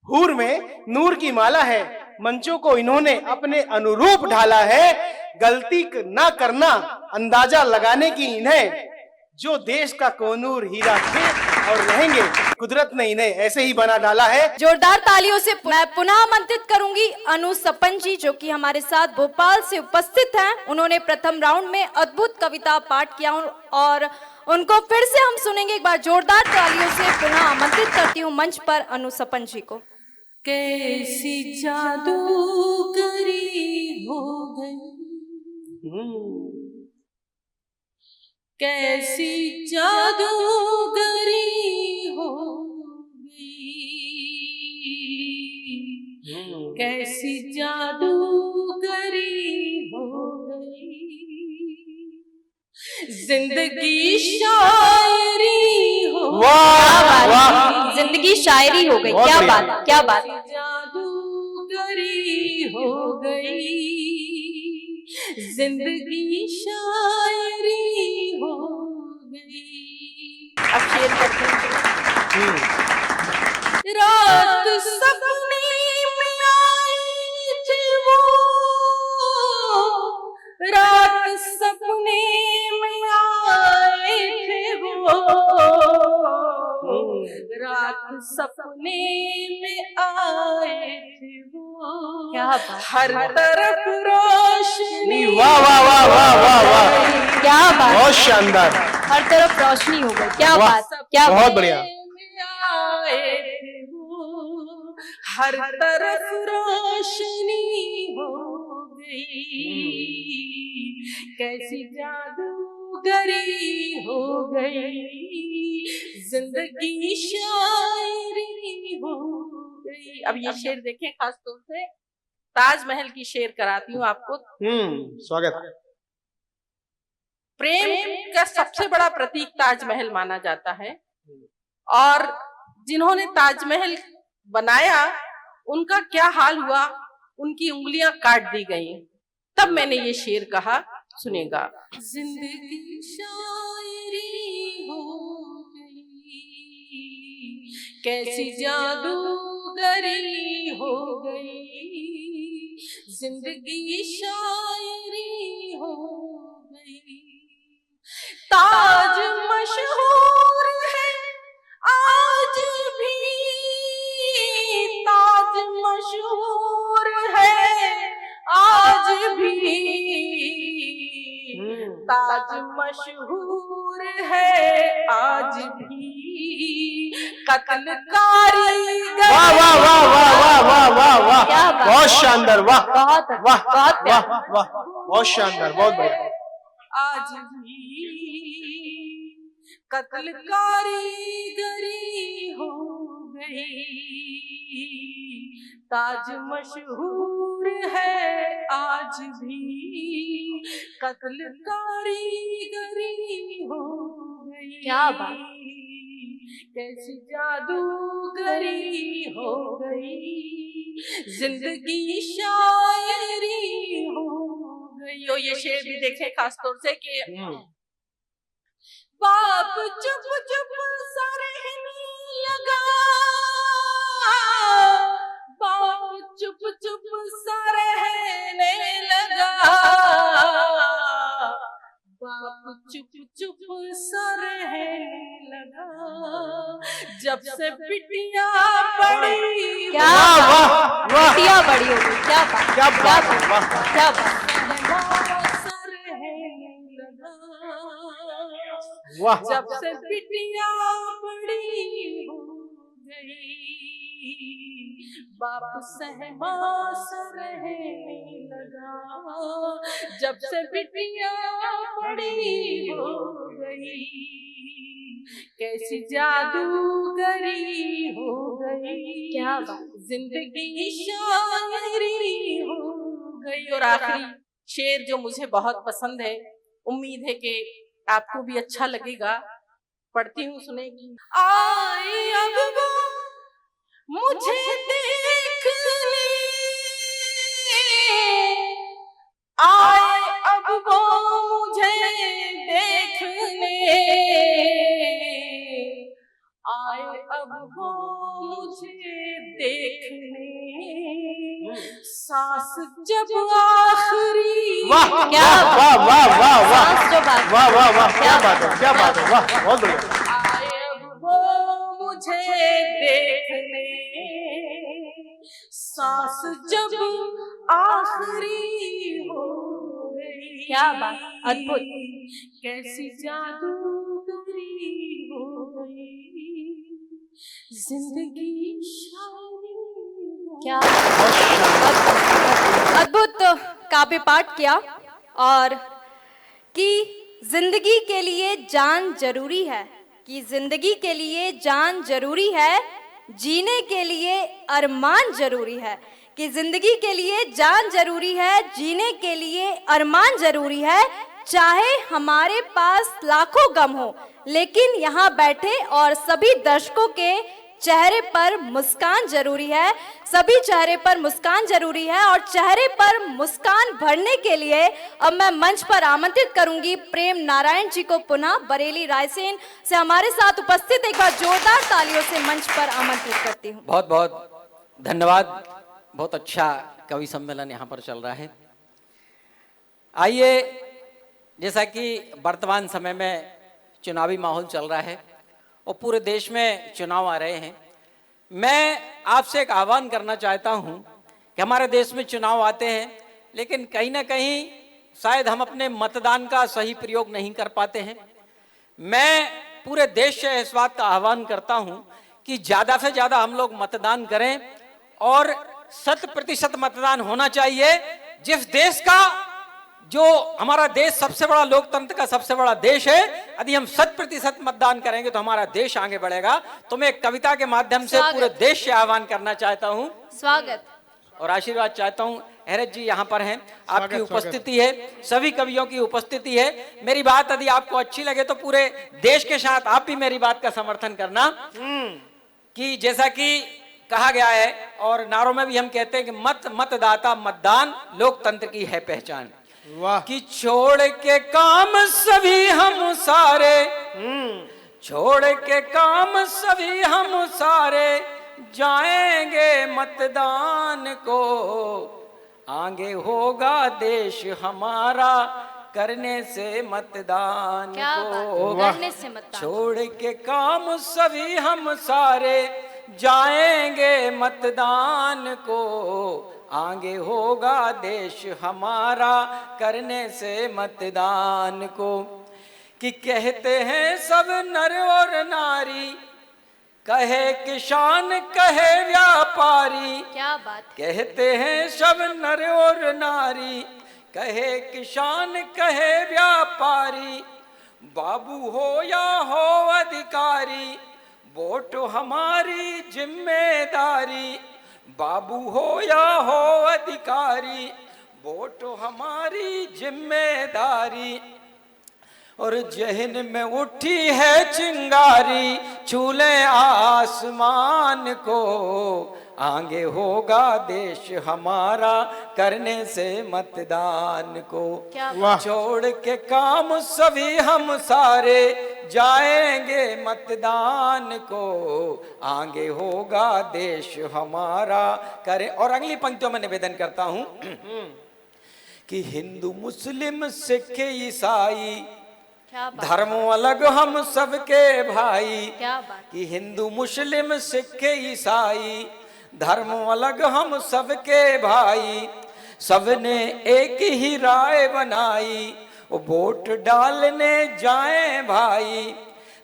हूर में नूर की माला है, मंचों को इन्होंने अपने अनुरूप ढाला है। गलती ना करना अंदाजा लगाने की इन्हें, जो देश का कोनूर हीरा थे और रहेंगे, कुदरत ने इन्हें ऐसे ही बना डाला है।
जोरदार तालियों से मैं पुनः आमंत्रित करूंगी अनु सपन जी, जो कि हमारे साथ भोपाल से उपस्थित हैं। उन्होंने प्रथम राउंड में अद्भुत कविता पाठ किया और उनको फिर से हम सुनेंगे। एक बार जोरदार तालियों से पुनः आमंत्रित करती हूँ मंच पर अनु सपन जी को।
कैसी जादूगरी हो गई, कैसी जादूगरी हो गई, कैसी जादूगरी हो गई। जिंदगी शायरी हो
वाह, जिंदगी शायरी हो गई। क्या बात, क्या बात।
जादूगरी हो गई, जिंदगी शायरी हो गई। अब शेर करते हैं। रात सपने में आई थी वो, रात सपने में आए थे वो, रात सपने में आए थे वो।
क्या बात।
हर तरफ रोशनी।
वाह वाह वाह वाह वाह वाह,
क्या बात।
बहुत शानदार।
हर तरफ रोशनी हो गई। क्या
वाह,
बात, क्या
बहुत
बात।
बढ़िया।
आए थे वो, हर तरफ रोशनी हो गई, कैसी जादूगरी हो गई, जिंदगी शायरी हो गई। अब ये शेर देखें, खास तौर से ताजमहल की शेर कराती हूँ आपको।
स्वागत।
प्रेम का सबसे बड़ा प्रतीक ताजमहल माना जाता है, और जिन्होंने ताजमहल बनाया उनका क्या हाल हुआ, उनकी उंगलियां काट दी गई। तब मैंने ये शेर कहा, सुनेगा। जिंदगी शायरी हो गई, कैसी जादूगरी हो गई, जिंदगी शायरी हो गई। ताज मशहूर है आज भी, ताज मशहूर है आज भी, ताज मशहूर है आज भी, कत्ल कारीगर।
वाह वाह वाह वाह वाह वाह वाह वाह,
क्या बात।
बहुत शानदार, वाह
बहुत अच्छा,
वाह
बहुत
वाह
प्यारा।
वाह, बहुत शानदार, बहुत बढ़िया।
आज भी कत्ल कारीगरी हो गई, ताज मशहूर है आज भी, कत्ल कारीगरी हो गई।
क्या बात।
कैसी जादूगरी हो गई, जिंदगी शायरी हो गई। और ये शेर भी देखे खासतौर से कि बाप चुप चुप सा रहने लगा, बाप चुप चुप सा रहने लगा, बाप चुप चुप सा रहने लगा, जब से पिटिया पड़ी।
क्या
वाह
बात।
वाह वाह,
बिटिया बड़ी हो गई, क्या बात,
क्या
क्या
बात है,
बात,
वाह
क्या बात।
सा रहने लगा,
वाह,
जब से पिटिया बड़ी हो गई, बाप सहमास रहने लगा, जब से पिटिया बड़ी हो गई, कैसी जादूगरी हो गई।
क्या बात।
जिंदगी शायरी हो गई। और आखिरी शेर जो मुझे बहुत पसंद है, उम्मीद है कि आपको भी अच्छा लगेगा, पढ़ती हूँ, सुनेगी। आए अब वो मुझे देखने, आए अब वो मुझे देखने, आए अब वो मुझे देखने, सांस जब आखिरी।
वाह
क्या
वाह वाह वाह वाह वाह
सांस जो बात।
वाह वाह वाह, क्या बात है, क्या बात है, वाह बहुत बढ़िया।
आए अब वो मुझे देखने, सांस जब आखिरी हो गई।
क्या बात, अद्भुत।
कैसी जादूगरी हो गई, जिंदगी शायरी हो
क्या अद्भुत काव्य पाठ किया। और कि जिंदगी के लिए जान जरूरी है, कि जिंदगी के लिए जान जरूरी है, जीने के लिए अरमान जरूरी है, कि जिंदगी के लिए जान जरूरी है, जीने के लिए अरमान जरूरी है, चाहे हमारे पास लाखों गम हो, लेकिन यहाँ बैठे और सभी दर्शकों के चेहरे पर मुस्कान जरूरी है, सभी चेहरे पर मुस्कान जरूरी है। और चेहरे पर मुस्कान भरने के लिए अब मैं मंच पर आमंत्रित करूंगी प्रेम नारायण जी को, पुनः बरेली रायसेन से हमारे साथ उपस्थित। एक बार जोरदार तालियों से मंच पर आमंत्रित करती हूँ।
बहुत बहुत धन्यवाद। बहुत अच्छा कवि सम्मेलन यहाँ पर चल रहा है। आइए, जैसा कि वर्तमान समय में चुनावी माहौल चल रहा है और पूरे देश में चुनाव आ रहे हैं, मैं आपसे एक आह्वान करना चाहता हूं कि हमारे देश में चुनाव आते हैं, लेकिन कहीं ना कहीं शायद हम अपने मतदान का सही प्रयोग नहीं कर पाते हैं। मैं पूरे देश से इस बात का आह्वान करता हूं कि ज़्यादा से ज़्यादा हम लोग मतदान करें और 100% मतदान होना चाहिए। जिस देश का, जो हमारा देश सबसे बड़ा लोकतंत्र का सबसे बड़ा देश है, यदि हम 100% मतदान करेंगे तो हमारा देश आगे बढ़ेगा। तो मैं एक कविता के माध्यम से पूरे देश से आह्वान करना चाहता हूं,
स्वागत
और आशीर्वाद चाहता हूं। हैरत जी यहाँ पर हैं, आपकी उपस्थिति है, सभी कवियों की उपस्थिति है। मेरी बात यदि आपको अच्छी लगे तो पूरे देश के साथ आप भी मेरी बात का समर्थन करना। कि जैसा कि कहा गया है और नारों में भी हम कहते हैं कि मतदाता मतदान लोकतंत्र की है पहचान।
वाह,
कि छोड़ के काम सभी हम सारे, छोड़ के काम सभी हम सारे, जाएंगे मतदान को, आगे होगा देश हमारा करने से मतदान
क्या बात,
को।
करने से मतदान।
छोड़ के काम सभी हम सारे, जाएंगे मतदान को, आगे होगा देश हमारा करने से मतदान को। कि कहते हैं सब नर और नारी, कहे किसान कहे व्यापारी,
क्या बात,
कहते हैं सब नर और नारी। कहे किसान कहे व्यापारी, बाबू हो या हो अधिकारी, वोट हमारी जिम्मेदारी। बाबू हो या हो अधिकारी, वोट हमारी जिम्मेदारी। और जहन में उठी है चिंगारी, छूले आसमान को, आगे होगा देश हमारा करने से मतदान को।
क्या
वाह।
छोड़ के काम सभी हम सारे, जाएंगे मतदान को, आगे होगा देश हमारा करें। और अगली पंक्तियों में निवेदन करता हूं कि हिंदू मुस्लिम सिख ईसाई,
क्या बात,
धर्मों अलग हम सबके भाई।
क्या बात,
कि हिंदू मुस्लिम सिख ईसाई, धर्म अलग हम सबके भाई। सबने एक ही राय बनाई, वो वोट डालने जाए भाई।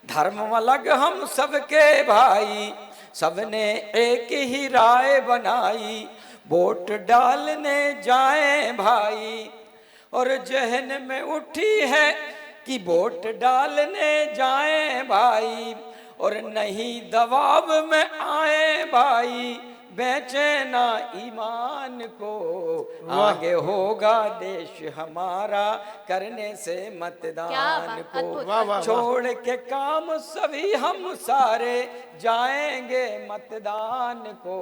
धर्म अलग हम सबके भाई, सबने एक ही राय बनाई, वोट डालने जाए भाई। और जहन में उठी है कि वोट डालने जाए भाई, और नहीं दबाव में आए भाई, बेचे ना ईमान को, आगे होगा देश हमारा करने से मतदान
बात,
को।
अद्भुत,
वाह, वाह,
छोड़ के काम सभी हम सारे, जाएंगे मतदान को,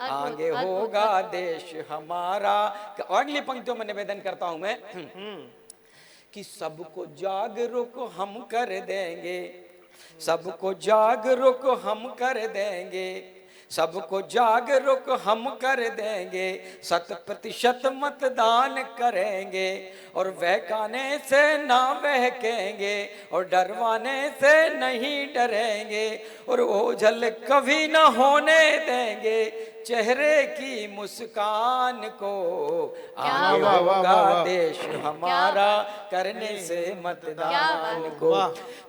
आगे
अद्भुत,
होगा देश हमारा। अगली पंक्तियों में निवेदन करता हूं मैं कि सबको जागरूक हम कर देंगे, सबको जागरूक हम कर देंगे, सबको जागरूक हम कर देंगे, 100% मतदान करेंगे। और बहकाने से ना बहकेंगे, और डरवाने से नहीं डरेंगे, और ओझल कभी ना होने देंगे चेहरे की मुस्कान को, आगे
वाह, वाह, वाह,
होगा
वाह।
देश हमारा करने से मतदान को।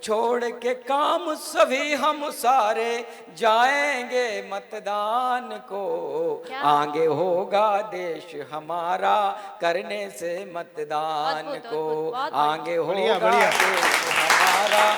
छोड़ के काम सभी हम सारे, जाएंगे मतदान को, आगे होगा देश हमारा करने से मतदान
अद्भुत,
को,
अद्भुत, बहुत
आगे
बढ़िया,
होगा
बढ़िया।
देश हमारा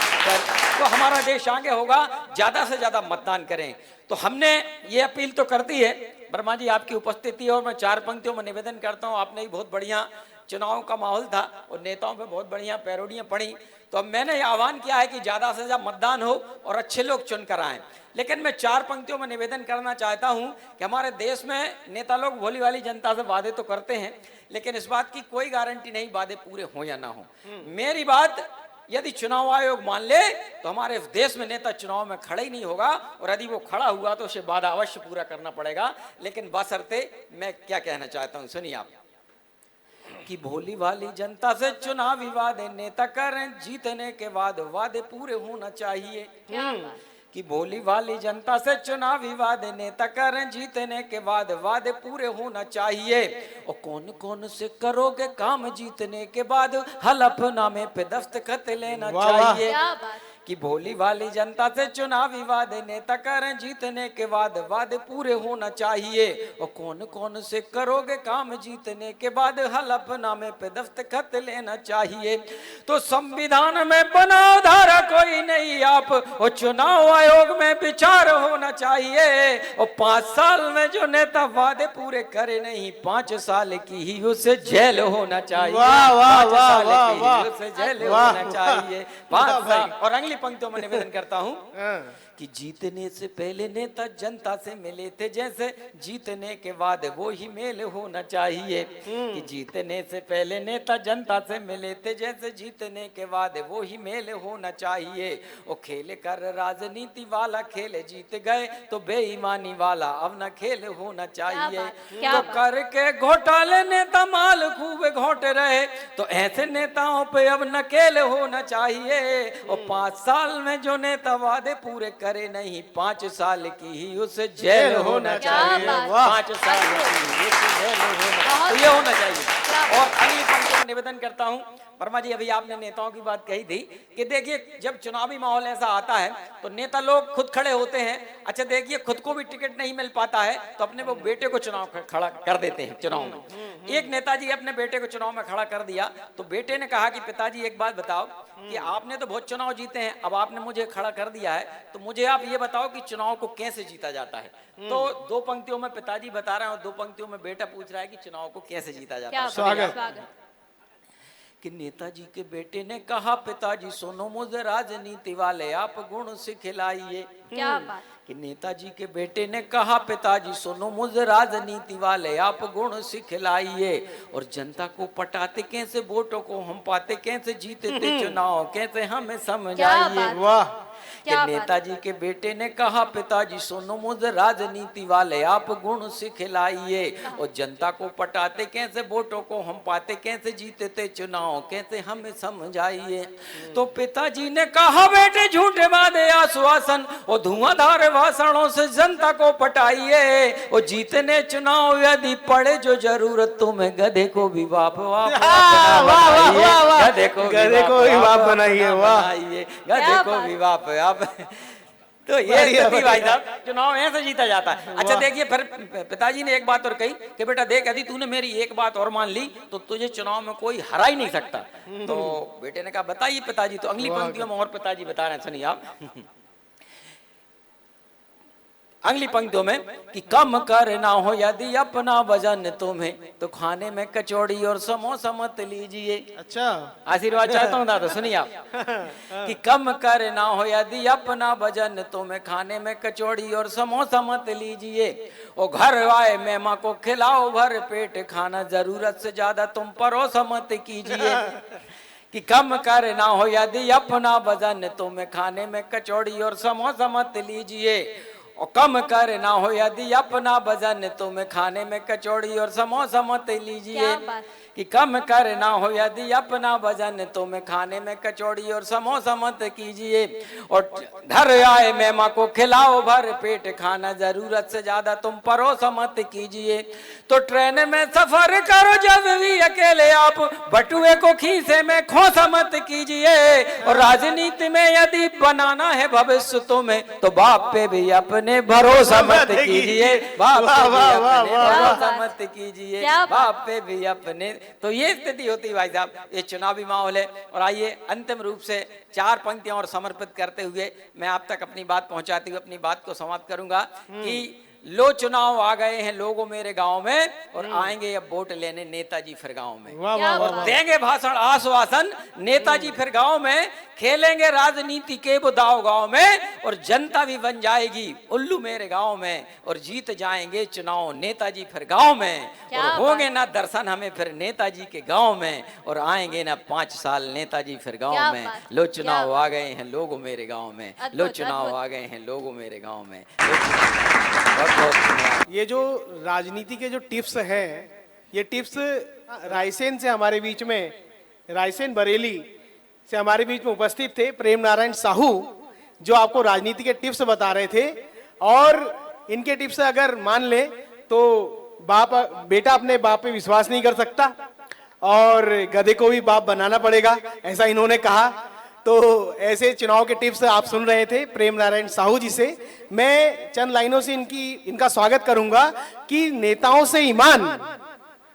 तो हमारा देश आगे होगा। ज्यादा से ज्यादा मतदान करें। तो हमने ये अपील तो कर दी है वर्मा जी, आपकी उपस्थिति, और मैं 4 पंक्तियों में निवेदन करता हूँ। आपने ही बहुत बढ़िया, चुनाव का माहौल था और नेताओं पे बहुत बढ़िया पैरोडियां पड़ी, तो अब मैंने ये आह्वान किया है कि ज्यादा से ज्यादा मतदान हो और अच्छे लोग चुन कर आए। लेकिन मैं 4 पंक्तियों में निवेदन करना चाहता हूं कि हमारे देश में नेता लोग भोली वाली जनता से वादे तो करते हैं, लेकिन इस बात की कोई गारंटी नहीं वादे पूरे हो या ना हो। मेरी बात यदि चुनाव आयोग मान ले तो हमारे देश में नेता चुनाव में खड़ा ही नहीं होगा, और यदि वो खड़ा हुआ तो उसे वादा अवश्य पूरा करना पड़ेगा। लेकिन बशर्ते मैं क्या कहना चाहता हूं, सुनिए आप, कि भोली वाली जनता से चुनावी वादे नेता करें, जीतने के बाद वादे पूरे होना चाहिए। कि भोली वाली जनता से चुनावी वादे नेता करें, जीतने के बाद वादे पूरे होना चाहिए। और कौन कौन से करोगे काम जीतने के बाद, हलफनामे पे दस्तखत लेना चाहिए।
क्या बात,
कि भोली वाली जनता से चुनावी वादे नेता करें, जीतने के बाद वादे पूरे होना चाहिए। और कौन कौन से करोगे काम जीतने के बाद, हलफनामे पे दस्तखत लेना चाहिए। तो संविधान में बनाओ धारा कोई नहीं आप, और चुनाव आयोग में विचार होना चाहिए। और 5 साल में जो नेता वादे पूरे करे नहीं, 5 साल की ही उसे जेल होना चाहिए।
वाह, वाह,
5
वाह,
साल की
वाह,
ही
वाह।
उसे जेल
वाह,
होना चाहिए। 5
वाह,
साल। और अगली पंक्तियों में निवेदन करता हूं
हाँ।
कि जीतने से पहले नेता जनता से मिले थे जैसे, जीतने के बाद वो ही मेल होना चाहिए। कि जीतने से पहले नेता जनता से मिले थे जैसे, जीतने के बाद वो ही मेल होना चाहिए। और खेल कर राजनीति वाला खेल जीत गए, तो बेईमानी वाला अब न खेल होना चाहिए।
क्या
तो
बात।
करके घोटाले नेता माल खूब घोट रहे, तो ऐसे नेताओं पे अब नकेल होना चाहिए। और 5 साल में जो नेता वादे पूरे करे नहीं, 5 साल की ही उसे जेल होना
क्या
चाहिए।
बात।
5 साल की ही उसे जेल होना, तो ये होना चाहिए। और अगली पंक्ति में निवेदन करता हूं वर्मा जी, अभी आपने नेताओं की बात कही थी कि देखिए जब चुनावी माहौल ऐसा आता है तो नेता लोग खुद खड़े होते हैं। अच्छा देखिए, खुद को भी टिकट नहीं मिल पाता है तो अपने वो बेटे को चुनाव खड़ा कर देते हैं चुनाव में। एक नेताजी अपने बेटे को चुनाव में खड़ा कर दिया तो बेटे ने कहा कि पिताजी एक बात बताओ कि आपने तो बहुत चुनाव जीते हैं, अब आपने मुझे खड़ा कर दिया है तो मुझे आप ये बताओ कि चुनाव को कैसे जीता जाता है। तो 2 पंक्तियों में पिताजी बता रहे हैं और 2 पंक्तियों में बेटा पूछ रहा है कि चुनाव को कैसे जीता जाता
क्या
है।
बात, स्वागत।
कि नेताजी के बेटे ने कहा, पिताजी सुनो मुझे राजनीति वाले आप गुण सिखलाइए।
क्या बात।
कि नेताजी के बेटे ने कहा, पिताजी सुनो मुझे राजनीति वाले आप गुण सिखलाइए। और जनता को पटाते कैसे, वोटों को हम पाते कैसे, जीते थे चुनाव कैसे हमें समझाइए।
वाह।
कि नेताजी के बेटे ने कहा, पिताजी सुनो मुझे राजनीति वाले आप गुण सिखलाइए। और जनता को पटाते कैसे, वोटों को हम पाते कैसे, जीते थे चुनाव कैसे हमें समझाइए। तो पिताजी ने कहा, बेटे झूठे वादे आश्वासन और धुआंधार भाषणों से जनता को पटाइए। और जीतने चुनाव यदि पड़े जो जरूरत तुम्हें, गधे को भी बाप
गधे को भी बाप बनाइए। वाह,
गधे को भी बाप आप। तो ये भाई साहब चुनाव ऐसे जीता जाता है। अच्छा देखिए, फिर पिताजी ने एक बात और कही कि बेटा देख, यदि तूने मेरी एक बात और मान ली तो तुझे चुनाव में कोई हरा ही नहीं सकता। तो बेटे ने कहा, बताइए पिताजी। तो अगली पंक्तियों में और पिताजी बता रहे हैं, सुनिए आप। अगली पंक्तियों में कि कम करना हो यदि अपना वजन तुम्हें, तो खाने में कचौड़ी और समोसा मत लीजिए।
अच्छा,
आशीर्वाद चाहता हूँ दादा, सुनिए आप। कि कम करना हो यदि अपना वजन तुम्हें, खाने में कचौड़ी और समोसा मत लीजिए। और घर आए मेहमान को खिलाओ भर पेट खाना, जरूरत से ज्यादा तुम परोसा मत कीजिए। कि कम करना हो यदि अपना वजन तुम्हें, खाने में कचौड़ी और समोसा मत लीजिए। और कम करना हो यदि अपना वजन तुम्हें, खाने में कचौड़ी और समोसा मत लीजिए। कि कम करना हो यदि अपना वजन तुम्हें, खाने में कचौड़ी और समोसा मत कीजिए। और घर आए मेहमान को खिलाओ भर पेट खाना, जरूरत से ज्यादा तुम परोसा मत कीजिए। तो ट्रेन में सफर करो जब भी अकेले आप, बटुए को खीसे में खोसा मत कीजिए। और राजनीति में यदि बनाना है भविष्य तुम्हें, तो बाप पे भी अपने भरोसा मत कीजिए। बाप पे भी अपने भरोसा मत कीजिए, बाप पे भी अपने। तो ये स्थिति होती है भाई साहब, ये चुनावी माहौल है। और आइए अंतिम रूप से 4 पंक्तियां और समर्पित करते हुए मैं आप तक अपनी बात पहुंचाते हुए अपनी बात को समाप्त करूंगा कि लो चुनाव आ गए हैं लोगों मेरे गांव में, और आएंगे अब वोट लेने नेताजी फिर गांव में। और देंगे भाषण आश्वासन नेताजी फिर गांव में, खेलेंगे राजनीति के वो दाव गांव में। और जनता भी बन जाएगी उल्लू मेरे गांव में, और जीत जाएंगे चुनाव नेताजी फिर गांव में। और होंगे ना दर्शन हमें फिर नेताजी के गांव में, और आएंगे ना 5 साल नेताजी फिर गांव में। लो चुनाव आ गए हैं लोगों मेरे गांव में, लो चुनाव आ गए हैं लोगों मेरे गांव में।
ये जो राजनीति के जो टिप्स हैं, ये टिप्स रायसेन से हमारे बीच में, रायसेन बरेली से हमारे बीच में उपस्थित थे प्रेम नारायण साहू, जो आपको राजनीति के टिप्स बता रहे थे। और इनके टिप्स अगर मान ले तो बेटा अपने बाप पे विश्वास नहीं कर सकता, और गधे को भी बाप बनाना पड़ेगा, ऐसा इन्होंने कहा। तो ऐसे चुनाव के टिप्स आप सुन रहे थे प्रेम नारायण साहू जी से। मैं चंद लाइनों से इनका स्वागत करूंगा कि नेताओं से ईमान,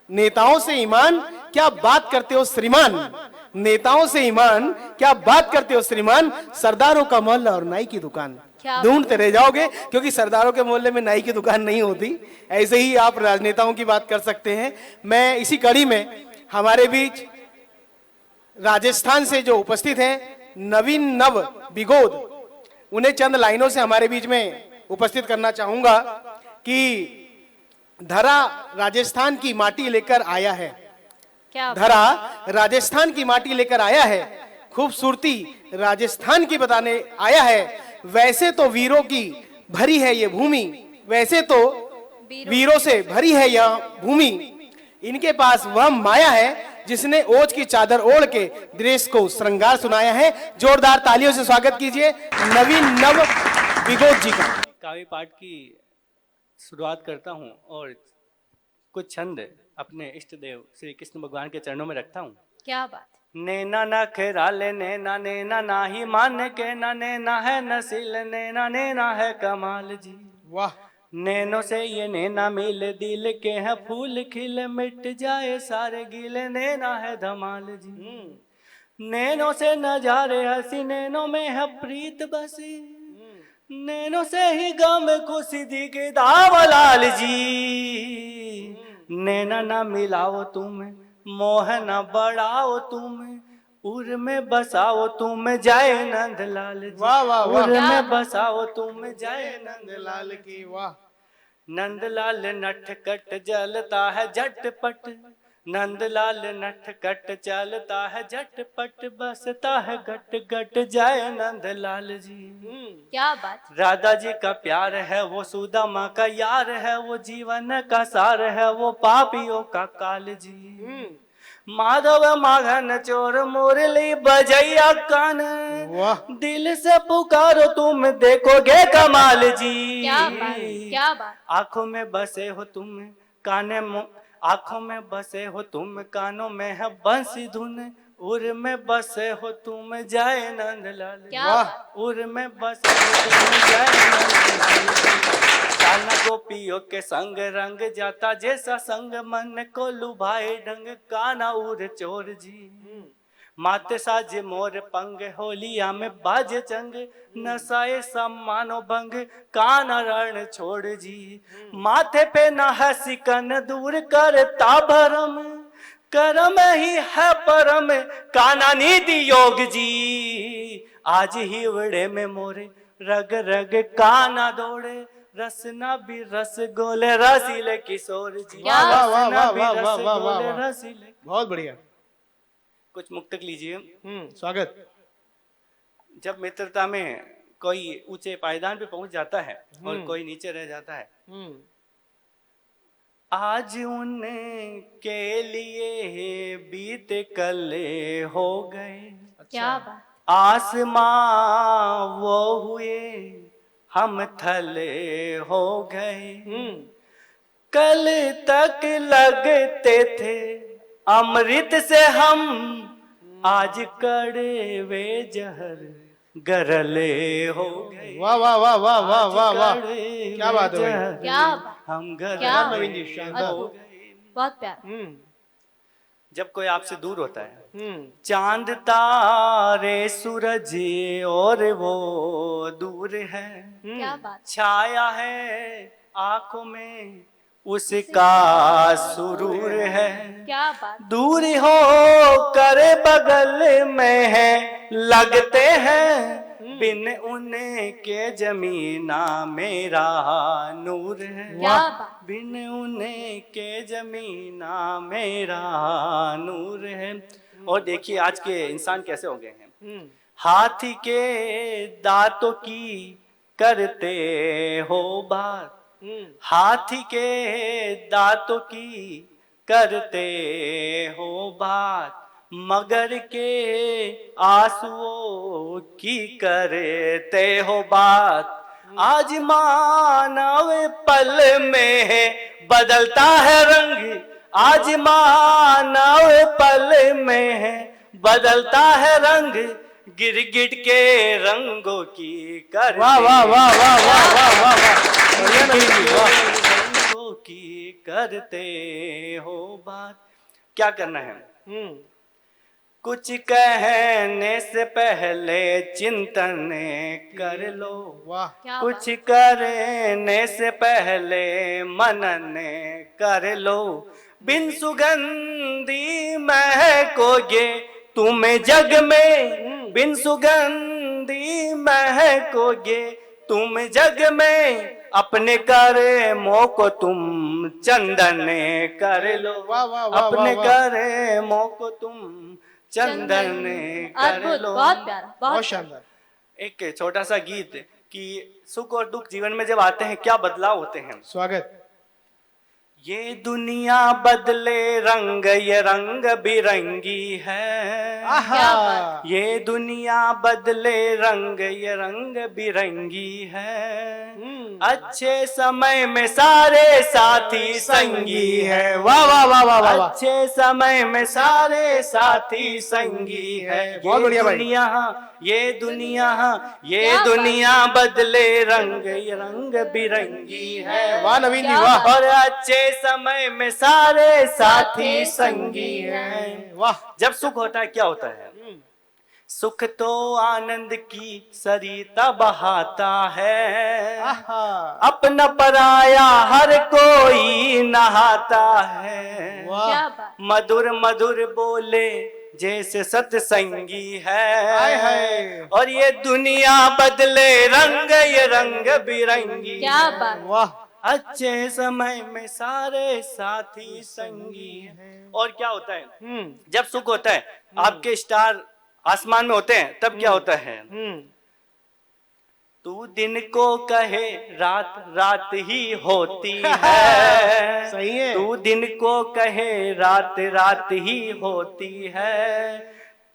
नेताओं से ईमान क्या बात करते हो श्रीमान, नेताओं से ईमान क्या बात करते हो श्रीमान, सरदारों का मोहल्ला और नाई की दुकान ढूंढते रह जाओगे, क्योंकि सरदारों के मोहल्ले में नाई की दुकान नहीं होती। ऐसे ही आप राजनेताओं की बात कर सकते हैं। मैं इसी कड़ी में हमारे बीच राजस्थान से जो उपस्थित हैं नवीन नव बिगोद, उन्हें चंद लाइनों से हमारे बीच में उपस्थित करना चाहूंगा कि धरा राजस्थान की माटी लेकर आया है, धरा राजस्थान की माटी लेकर आया है, खूबसूरती राजस्थान की बताने आया है। वैसे तो वीरों की भरी है ये भूमि, वैसे तो वीरों से भरी है यह भूमि, इनके पास वह माया है जिसने ओज की चादर ओढ़ के देश को श्रृंगार सुनाया है। जोरदार तालियों से स्वागत कीजिए नवीन नव बिगोद जी का।
काव्य पाठ की शुरुआत करता हूँ और कुछ छंद अपने इष्ट देव श्री कृष्ण भगवान के चरणों में रखता हूँ।
क्या बात।
नैना नखराले नैना नैना नाही मान के ना नैना है नसील नैना नैना है कमाल जी।
वाह
नैनों से ये नैना मिले दिल के हैं फूल खिले मिट जाए सारे गीले नैना है धमाल जी। नैनों से नजारे हंसी नैनों में है प्रीत बसी नैनों से ही गम खुशी दिखे दावलाल जी। नैना ना मिलाओ तुम्हें मोह न बढ़ाओ तुम्हें उर में बसाओ तुम जय नंदलाल जी।
वाह वाह वाह
उर में बसाओ तुम जय नंदलाल
लाल की वाह।
नंदलाल नटखट जलता है झटपट नंदलाल नटखट चलता है झटपट बसता है गट गट जय नंदलाल जी।
क्या बात।
राधा जी का प्यार है वो सुदामा का यार है वो जीवन का सार है वो पापियों का काल जी। माधव माघन चोर मुरली बजैया कान
वाह
दिल से पुकारो तुम देखोगे कमाल जी।
क्या बात क्या बात।
आंखों में बसे हो तुम काने आंखों में बसे हो तुम कानों में है बंसी धुन उर में बसे हो तुम जय नंदलाल
क्या
वाह।
बात।
उर में बसे हो तुम जय नंदलाल। कान्हा गोपियों के संग रंग जाता जैसा संग मन को लुभाए ढंग कान्हा उर चोर जी। माते साजे मोर पंग होलिया में बाजे चंग नसाए सम्मानो भंग कान्हा रण छोड़ जी। माथे पे न है सिकन दूर करता भरम करम ही है परम कान्हा निधि योग जी। आज ही वड़े में मोरे रग रग कान्हा दौड़े रसना भी रस गोले रसीले किशोर जी।
वाह,
वाह, वाह,
रसना
वाह,
भी
वाह,
रस
वाह, वाह,
गोले
वाह।
रसीले।
बहुत बढ़िया।
कुछ मुक्तक लीजिए।
स्वागत।
जब मित्रता में कोई ऊंचे पायदान पे पहुंच जाता है और कोई नीचे रह जाता है। आज उनके लिए बीत कल हो गए
क्या बात।
आसमां वो हुए हम थले हो गए। कल तक लगते थे अमृत से हम आज कड़वे जहर गरले हो गए।
वाह वाह वाह वाह वाह वाह वाह। क्या बात है भाई।
क्या बात।
हम
क्या
गरले
नवीन जी, शानदार।
हो गए।
बहुत प्यार।
जब कोई आपसे दूर होता है चांद तारे सूरज और वो दूर है
क्या बात।
छाया है आंखों में उसका सुरूर है।
क्या बात।
दूर हो कर बगल में है लगते हैं बिन उनके जमीना मेरा नूर है।
क्या बात।
बिन उनके जमीना मेरा नूर है। और देखिए आज के इंसान कैसे हो गए हैं। हाथी के दांतों की करते हो बात हाथी के दांतों की करते हो बात मगर के आंसुओं की करते हो बात। आज मानव पल में बदलता है रंग आज मानव पल में बदलता है रंग गिरगिट के रंगों की करते
वाह वाह वाह वाह वाह वाह वाह वाह। बढ़िया नवीन जी, वाह।
रंगों की करते हो बात। क्या करना है कुछ कहने से पहले चिंतन कर लो
वाह।
क्या
कुछ करने से पहले मनन कर लो बिन सुगंधी महकोगे तुम जग में बिन सुगंधी महकोगे तुम जग में अपने कर्मों को तुम चंदन कर लो
वाह, वाह, वाह,
अपने
वाह, वाह।
कर्मों को तुम चंदन कर
अद्भुत।
लो।
बहुत प्यारा।
बहुत
बहुत
शानदार।
एक छोटा सा गीत कि सुख और दुख जीवन में जब आते हैं क्या बदलाव होते हैं।
स्वागत।
ये दुनिया बदले रंग, ये रंग बिरंगी है।
आहा
ये दुनिया बदले रंग, ये रंग बिरंगी है। अच्छे समय में सारे साथी संगी है।
वाह वाह वाह वाह वाह वाह।
अच्छे समय में सारे साथी संगी है।
बहुत बढ़िया भाई।
ये दुनिया
क्या
दुनिया बदले रंग, ये रंग बिरंगी है।
वाह नवीन जी
क्या
वाह
और अच्छे समय में सारे साथी संगी हैं।
वाह।
जब सुख होता है क्या होता है? सुख तो आनंद की सरिता बहाता है।
आहा
अपना पराया हर कोई नहाता है।
वाह।
क्या बात।
मधुर मधुर बोले जैसे सत्संगी है।
हाय हाय।
और ये दुनिया बदले रंग, ये रंग बिरंगी
क्या बात।
वाह।
अच्छे समय में सारे साथी संगी हैं। और क्या होता है जब सुख होता है? आपके स्टार आसमान में होते हैं, तब क्या होता है? तू दिन को कहे रात, रात ही होती है।
सही है।
तू दिन को कहे रात, रात ही होती है।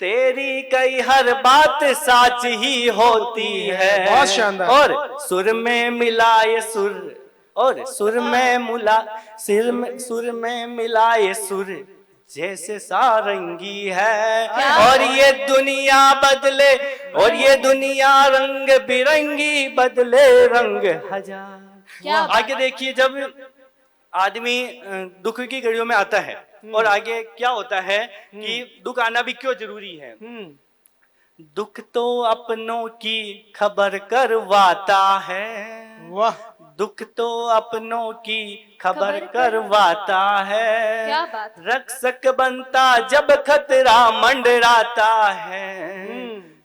तेरी कई हर बात साच ही होती है।
बहुत शानदार।
और सुर में मिलाए सुर, और सुर में सुर में मिलाए सुर जैसे सारंगी है। और ये दुनिया बदले, और ये दुनिया रंग बिरंगी बदले रंग हजार।
क्या बात।
आगे देखिए, जब आदमी दुख की घड़ियों में आता है और आगे क्या होता है कि दुख आना भी क्यों जरूरी है? दुख तो अपनों की खबर करवाता है।
वाह।
दुख तो अपनों की खबर करवाता है।
क्या बात।
रक्षक बनता जब खतरा मंडराता है।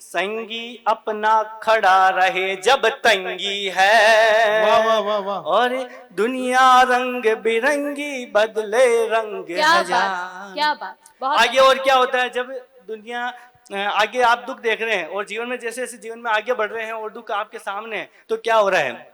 संगी अपना खड़ा रहे जब तंगी है।
वाह वाह वाह वाह।
और दुनिया रंग बिरंगी बदले रंग
क्या
हजार।
बात। क्या बात। बहुत
आगे और क्या होता है जब दुनिया आगे आप दुख देख रहे हैं और जीवन में जैसे जैसे जीवन में आगे बढ़ रहे हैं और दुख आपके सामने है, तो क्या हो रहा है?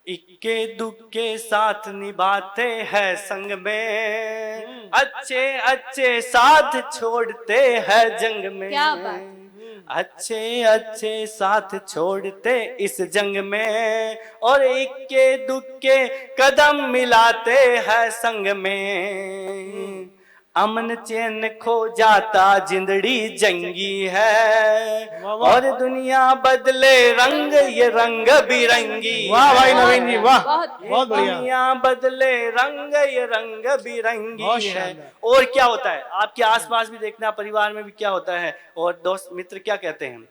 इक्के दुख के साथ निभाते हैं संग में, अच्छे अच्छे साथ छोड़ते हैं जंग में।
क्या बात।
अच्छे अच्छे साथ छोड़ते इस जंग में, और इक्के दुख के कदम मिलाते हैं संग में। अमन चैन खो जाता जिंदड़ी जंगी है।
वाह वाह।
और दुनिया बदले रंग, ये रंग बिरंगी।
वाह भाई नवीन जी वाह।
बहुत
बहुत बढ़िया।
दुनिया बदले रंग, ये रंग
बहुत
बिरंगी है।
शानदार।
और क्या होता है आपके आसपास भी देखना, परिवार में भी क्या होता है, और दोस्त मित्र क्या कहते हैं?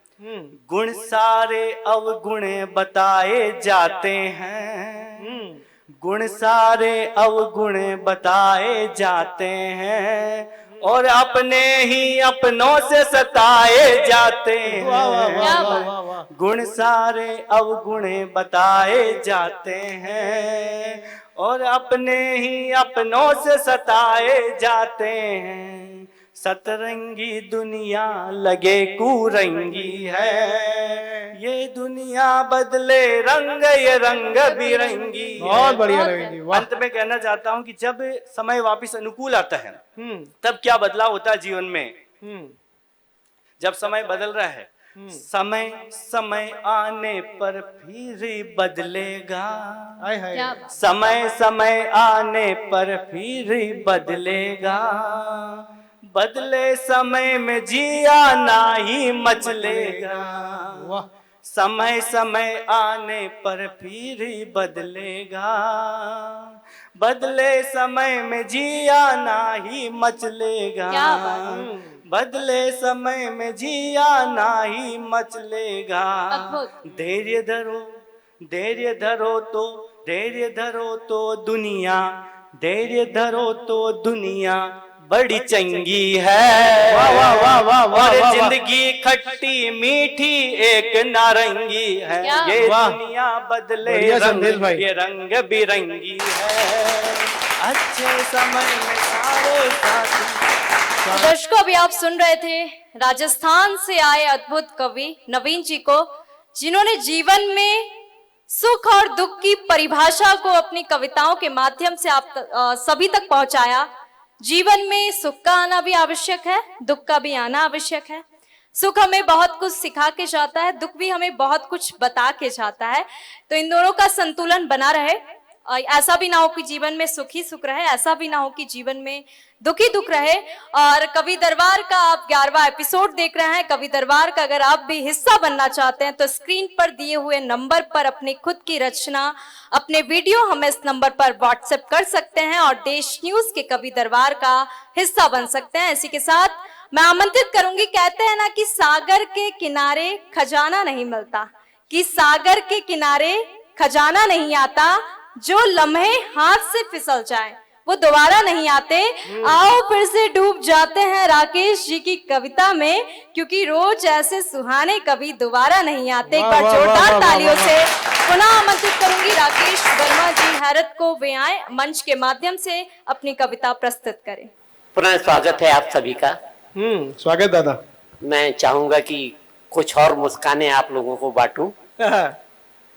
गुण सारे अवगुण बताए जाते हैं। गुण सारे अवगुण बताए जाते हैं, और अपने ही अपनों से सताए जाते
वाह वाह
हैं।
वाह वाह वाह वाह।
गुण सारे अवगुण बताए जाते हैं, और अपने ही अपनों से सताए जाते हैं। सतरंगी दुनिया लगे कुरंगी है। ये दुनिया बदले रंग, ये रंग बिरंगी है।
बहुत बढ़िया नवीन जी वाह।
अंत में कहना चाहता हूँ कि जब समय वापस अनुकूल आता है तब क्या बदलाव होता है जीवन में? जब समय बदल रहा है, समय समय आने पर फिर बदलेगा।
हाय हाय।
क्या बात।
समय समय आने पर फिर बदलेगा। बदले समय में जिया ना ही मचलेगा।
वाह।
समय समय आने पर फिर बदलेगा। बदले समय में जिया ना ही मचलेगा।
क्या बात।
बदले समय में जिया ना ही मचलेगा।
अद्भुत।
धैर्य धरो, धैर्य धरो तो, धैर्य धरो तो दुनिया, धैर्य धरो तो दुनिया बड़ी चंगी है।
वाह वाह वाह वाह वाह
और
वाह।
जिंदगी खट्टी मीठी एक नारंगी है।
क्या?
ये
वाह।
दुनिया बदले
बढ़िया
रंग,
संदेश भाई।
ये रंग बिरंगी है। अच्छे समय में सारे साथी।
दर्शकों, अभी आप सुन रहे थे राजस्थान से आए अद्भुत कवि नवीन जी को, जिन्होंने जीवन में सुख और दुख की परिभाषा को अपनी कविताओं के माध्यम से आप सभी तक पहुंचाया। जीवन में सुख का आना भी आवश्यक है, दुख का भी आना आवश्यक है। सुख हमें बहुत कुछ सिखा के जाता है, दुख भी हमें बहुत कुछ बता के जाता है। तो इन दोनों का संतुलन बना रहे। ऐसा भी ना हो कि जीवन में सुख ही सुख रहे, ऐसा भी ना हो कि जीवन में दुख ही दुख रहे। और कवि दरबार का आप 11वां एपिसोड देख रहे हैं। कवि दरबार का अगर आप भी हिस्सा बनना चाहते हैं तो स्क्रीन पर दिए हुए नंबर पर अपनी खुद की रचना, अपने वीडियो हमें इस नंबर पर व्हाट्सएप कर सकते हैं और देश न्यूज के कवि दरबार का हिस्सा बन सकते हैं। इसी के साथ मैं आमंत्रित करूंगी, कहते हैं ना कि सागर के किनारे खजाना नहीं मिलता, कि सागर के किनारे खजाना नहीं आता, जो लम्हे हाथ से फिसल जाए वो दोबारा नहीं आते। आओ फिर से डूब जाते हैं राकेश जी की कविता में, क्योंकि रोज ऐसे सुहाने कभी दोबारा नहीं आते। एक बार जोरदार तालियों से पुनः आमंत्रित करूंगी राकेश वर्मा जी हैरत को, वे आए मंच के माध्यम से अपनी कविता प्रस्तुत करें।
पुनः स्वागत है आप सभी का।
स्वागत दादा।
मैं चाहूंगा कि कुछ और मुस्कानें आप लोगों को बांटूं।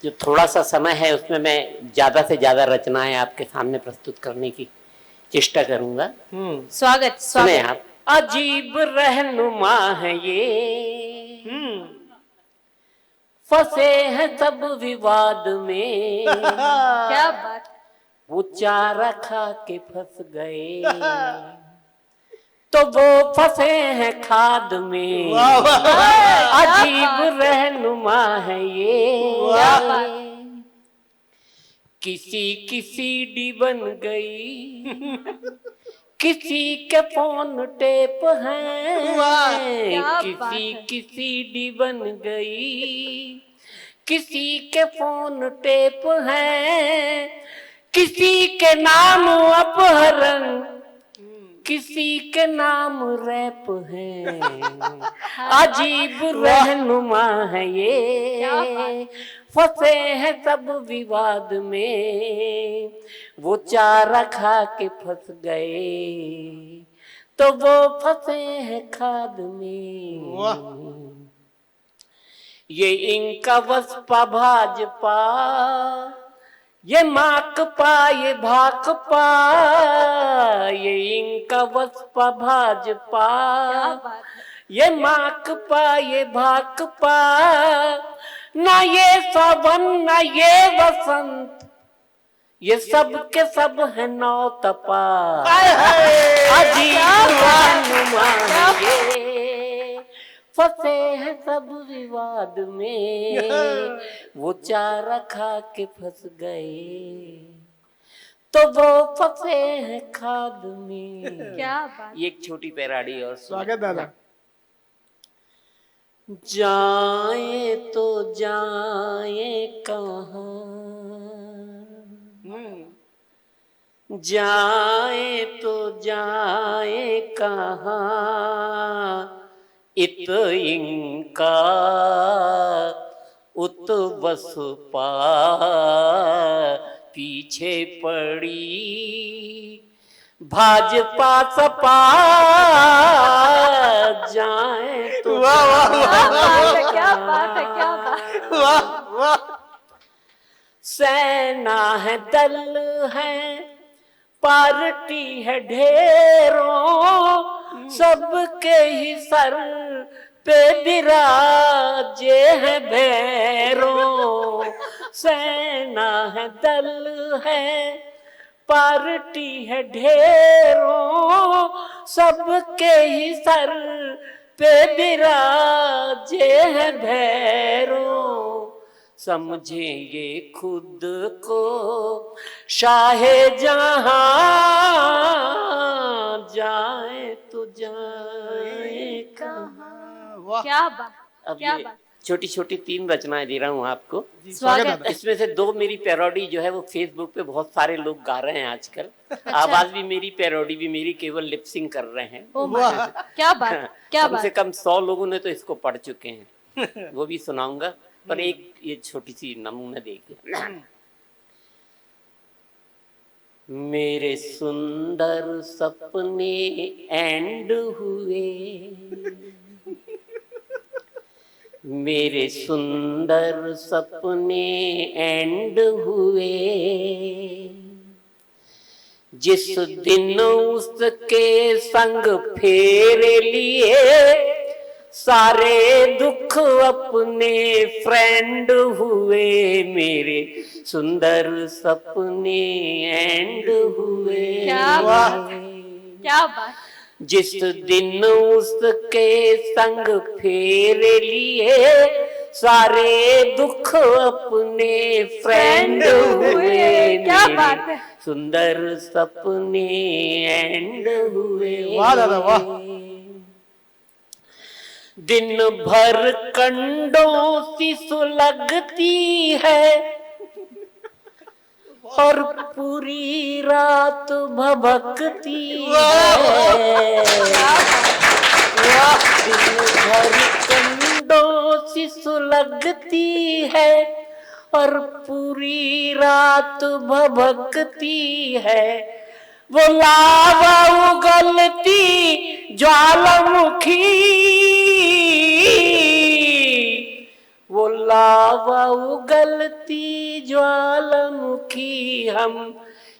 जो थोड़ा सा समय है उसमें मैं ज्यादा से ज्यादा रचनाएं आपके सामने प्रस्तुत करने की चेष्टा करूंगा।
स्वागत
सुने
स्वागत।
आप। अजीब रहनुमा है ये, फंसे हैं सब विवाद में,
क्या बात।
वो चारा खा के फंस गए तो वो फंसे हैं खाद में। अजीब रहनुमा है ये, किसी की सीडी बन गई, किसी के फोन टेप हैं, किसी की सीडी बन गई, किसी के फोन टेप हैं, किसी के नाम अपहरण, किसी के नाम रैप है। अजीब रहनुमा है ये, फंसे हैं सब विवाद में, वो चारा खा के फंस गए तो वो फंसे हैं खाद में। ये इनका वस्पा भाजपा, ये माकपा ये भाकपा, ये इनका वस्पा भाजपा, ये माकपा ये भाकपा, ना ये सावन ना ये वसंत, ये सब के सब है नौ तपा। अजीब रहनुमा ये, फंसे हैं सब विवाद में, वो चारा खा के फंस गए तो वो फंसे हैं खाद में।
क्या बात।
ये एक छोटी पैराडी और
स्वागत दादा।
जाए तो जाए कहाँ, जाए तो जाए कहाँ, इत इनका उत वसपा पीछे पड़ी, भाजपा सपा जाए तो
क्या बात है, क्या बात।
सेना है दल है पार्टी है ढेरों, सबके ही सर पे विराजे है भैरों। सेना है दल है पार्टी है ढेरों, सबके ही सर पे विराजे है भैरों। समझे ये खुद को शाहे जहां, जाए तो जाए कहां।
क्या बात,
अब
क्या
ये
बात।
छोटी छोटी 3 रचनाएं दे रहा हूँ आपको।
स्वागत।
इसमें से 2 मेरी पैरोडी जो है वो फेसबुक पे बहुत सारे लोग गा रहे हैं आजकल। आवाज भी मेरी, पैरोडी भी मेरी, केवल लिपसिंग कर रहे हैं।
क्या बात, क्या
कम से
बात।
कम 100 लोगों ने तो इसको पढ़ चुके हैं, वो भी सुनाऊंगा। पर एक ये छोटी सी नमूना देखिए। मेरे सुंदर सपने एंड हुए, मेरे सुंदर सपने एंड हुए जिस दिन उसके संग फेरे लिए, सारे दुख अपने फ्रेंड हुए, मेरे सुंदर सपने एंड हुए।
क्या बात है, क्या बात।
जिस दिन उसके संग फेरे लिए, सारे दुख अपने फ्रेंड हुए,
क्या बात है।
सुंदर सपने एंड हुए।
वाह दादा वाह।
दिन भर कंडों सी सुलगती है और पूरी रात भभकती है। दिन भर कंडों सी सुलगती है और पूरी रात भभकती है। वो लावा उगलती ज्वालामुखी, वो लावा उगलती ज्वालामुखी, हम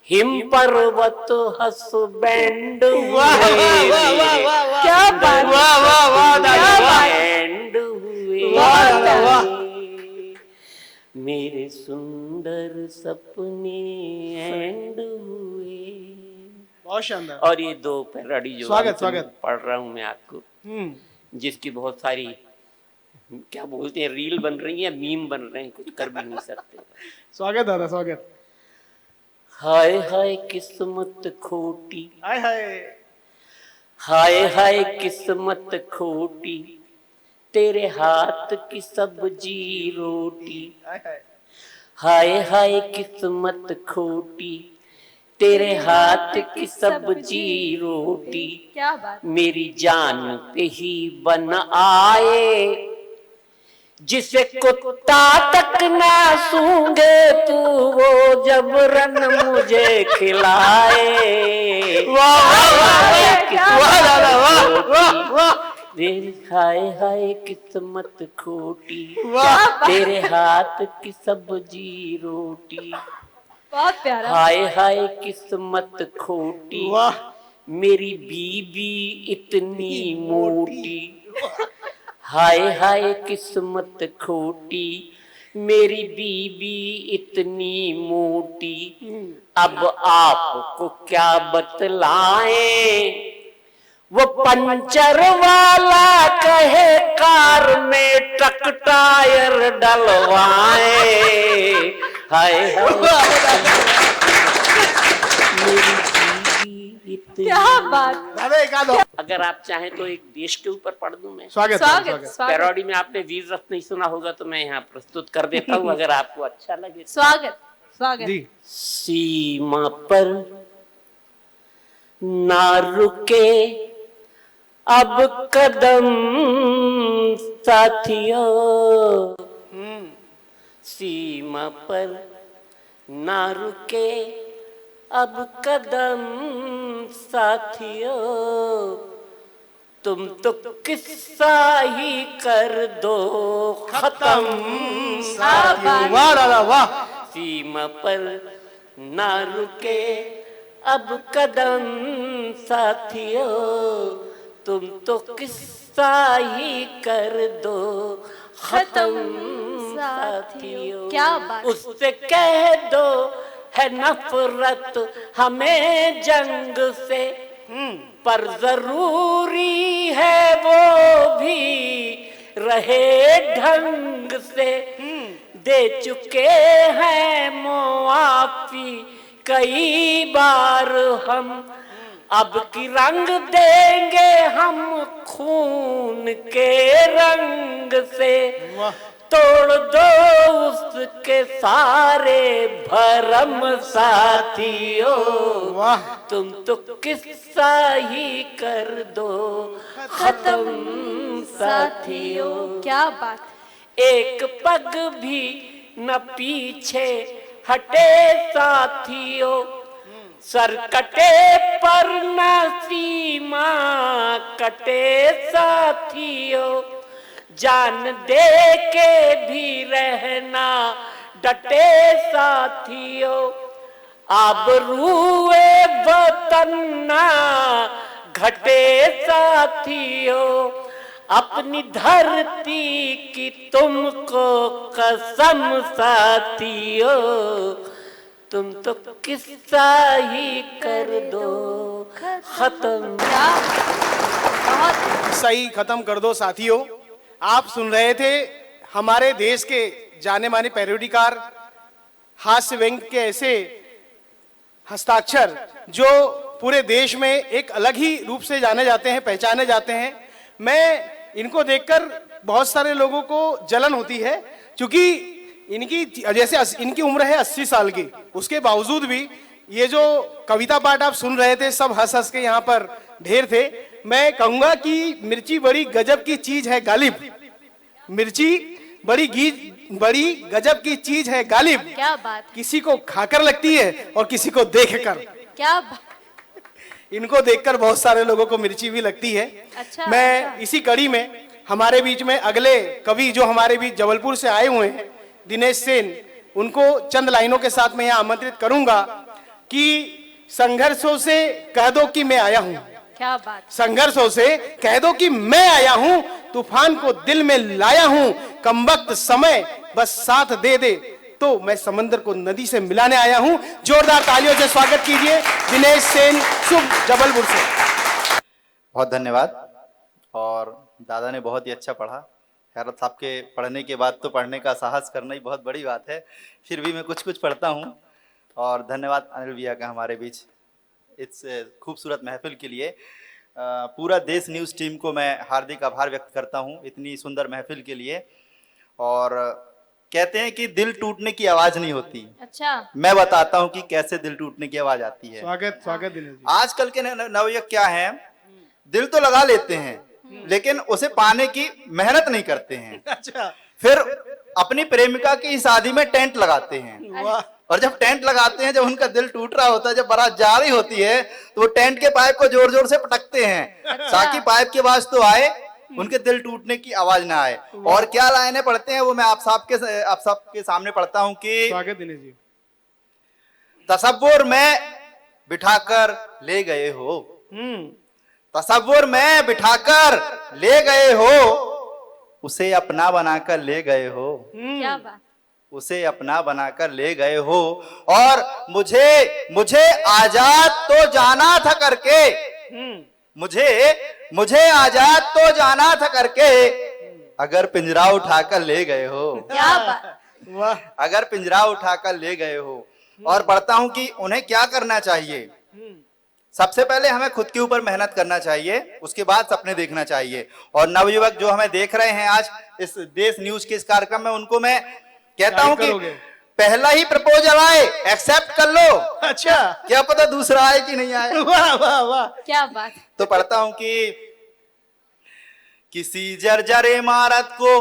हिम पर्वत हसबैंड हुए।
क्या बात,
वाह वाह वाह दादा वाह।
बैंड हुए,
वाह दादा वाह।
मेरे सुंदर सपने एंड हुए।
बहुत शानदार।
और ये दो पैराडी जो
स्वागत,
अंत में
स्वागत।
पढ़ रहा हूँ मैं आपको, जिसकी बहुत सारी क्या बोलते हैं रील बन रही है, मीम बन रहे हैं, कुछ कर भी नहीं सकते।
स्वागत दादा स्वागत।
हाय हाय किस्मत खोटी,
हाय हाय।
हाय हाय किस्मत खोटी, तेरे हाथ की सब्जी रोटी।
हाय हाय।
हाय हाय किस्मत खोटी, तेरे हाथ की सब्जी रोटी,
क्या बात।
मेरी जान पे ही बन आए, जिसे कुत्ता तक ना सूंघे तू, वो जबरन मुझे खिलाए। हाय हाय किस्मत खोटी, तेरे हाथ की सब्जी रोटी।
बहुत प्यारा।
हाय हाय किस्मत खोटी,
वाह।
मेरी बीबी इतनी मोटी। हाय हाय किस्मत खोटी, मेरी बीबी इतनी मोटी। अब आपको क्या बतलाएं, वो पंचर वाला कहे कार में ट्रक टायर डलवाए। हाय मेरी बीवी इतनी।
क्या बात।
दादा एक आध और।
अगर आप चाहें तो एक देश के ऊपर पढ़ दूं मैं।
स्वागत
स्वागत
स्वागत।
स्वागत
पैरोडी में आपने वीर रस नहीं सुना होगा तो मैं यहाँ प्रस्तुत कर देता हूँ, अगर आपको अच्छा लगे।
स्वागत स्वागत।
जी।
सीमा पर ना रुके अब कदम साथियों, सीमा पर ना रुके अब कदम साथियों, तुम तो किस्सा ही कर दो खत्म साथियों।
वाह दादा वाह।
सीमा पर ना रुके अब कदम साथियों, तुम तो किस्सा ही कर दो खत्म साथियों।
क्या बात।
उससे कह दो है नफरत हमें जंग से, पर जरूरी है वो भी रहे ढंग से। दे चुके हैं मुआफी कई बार हम, अब की रंग देंगे हम खून के रंग से। तोड़ दो उसके सारे भरम साथियों, तुम तो किस्सा ही कर दो खत्म साथियों।
क्या बात।
एक पग भी न पीछे हटे साथियों, सर कटे पर न सीमा कटे साथियों। जान दे के भी रहना डटे साथियों, आबरूए वतन ना घटे साथियों, अपनी धरती की तुमको कसम साथियों, तुम तो किस्सा ही कर दो खत्म।
बहुत
सही खत्म कर दो साथियों। आप सुन रहे थे हमारे देश के जाने माने पैरोडीकार, हास्य व्यंग के ऐसे हस्ताक्षर जो पूरे देश में एक अलग ही रूप से जाने जाते हैं, पहचाने जाते हैं। मैं इनको देखकर बहुत सारे लोगों को जलन होती है, क्योंकि इनकी जैसे इनकी उम्र है 80 साल की, उसके बावजूद भी ये जो कविता पाठ आप सुन रहे थे, सब हंस हंस के यहाँ पर ढेर थे। मैं कहूंगा कि मिर्ची बड़ी गजब की चीज है गालिब, मिर्ची बड़ी गजब की चीज है गालिब,
क्या बात,
किसी को खाकर लगती है और किसी को देखकर।
क्या बात।
इनको देखकर बहुत सारे लोगों को मिर्ची भी लगती है।
अच्छा,
मैं
अच्छा।
इसी कड़ी में हमारे बीच में अगले कवि जो हमारे बीच जबलपुर से आए हुए हैं, दिनेश सेन, उनको चंद लाइनों के साथ मैं यहाँ आमंत्रित करूंगा कि संघर्षों से कह दो कि मैं आया हूँ,
क्या बात।
संघर्षों से कह दो कि मैं आया हूँ, तूफान को दिल में लाया हूँ, कमबख्त समय बस साथ दे दे तो मैं समंदर को नदी से मिलाने आया हूँ। जोरदार तालियों से स्वागत कीजिए दिनेश सेन, शुभ जबलपुर से।
बहुत धन्यवाद। और दादा ने बहुत ही अच्छा पढ़ा। खैरत साहब के पढ़ने के बाद तो पढ़ने का साहस करना ही बहुत बड़ी बात है, फिर भी मैं कुछ कुछ पढ़ता हूँ। और धन्यवाद अनिल भैया का हमारे बीच इस खूबसूरत महफिल के लिए। पूरा देश न्यूज़ टीम को मैं हार्दिक आभार व्यक्त करता हूँ इतनी सुंदर महफिल के लिए। और कहते हैं कि दिल टूटने की आवाज नहीं होती,
अच्छा,
मैं बताता हूँ कि कैसे दिल टूटने की आवाज आती है।
स्वागत दिनेश जी।
आजकल के नवयुवक क्या है, दिल तो लगा लेते हैं लेकिन उसे पाने की मेहनत नहीं करते हैं।
अच्छा,
फिर अपनी प्रेमिका की शादी में टेंट लगाते हैं,
वाह,
और जब टेंट लगाते हैं, जब उनका दिल टूट रहा होता है, जब बारात जा रही होती है, तो वो टेंट के पाइप को जोर जोर से पटकते हैं ताकि पाइप की आवाज तो आए, उनके दिल टूटने की आवाज ना आए। और क्या लाइनें पढ़ते हैं वो मैं आप सबके सामने पढ़ता हूं कि
स्वागत दिनेश जी।
तसव्वुर में बिठाकर ले गए हो, तसव्वुर में बिठाकर ले गए हो, उसे अपना बनाकर ले गए हो,
क्या बात।
उसे अपना बनाकर ले गए हो। और मुझे आजाद तो जाना था करके, मुझे आजाद तो जाना था करके, अगर पिंजरा उठाकर ले गए हो,
क्या बात।
वाह,
अगर पिंजरा उठाकर ले गए हो। और पढ़ता हूं कि उन्हें क्या करना चाहिए। सबसे पहले हमें खुद के ऊपर मेहनत करना चाहिए, उसके बाद सपने देखना चाहिए। और नवयुवक जो हमें देख रहे हैं आज इस देश न्यूज के इस कार्यक्रम में, उनको मैं कहता हूं कि पहला ही प्रपोजल आए एक्सेप्ट कर लो,
अच्छा,
क्या पता दूसरा आए कि नहीं आए।
वाह वाह वाह,
क्या बात।
तो पढ़ता हूं कि किसी जर्जर इमारत को,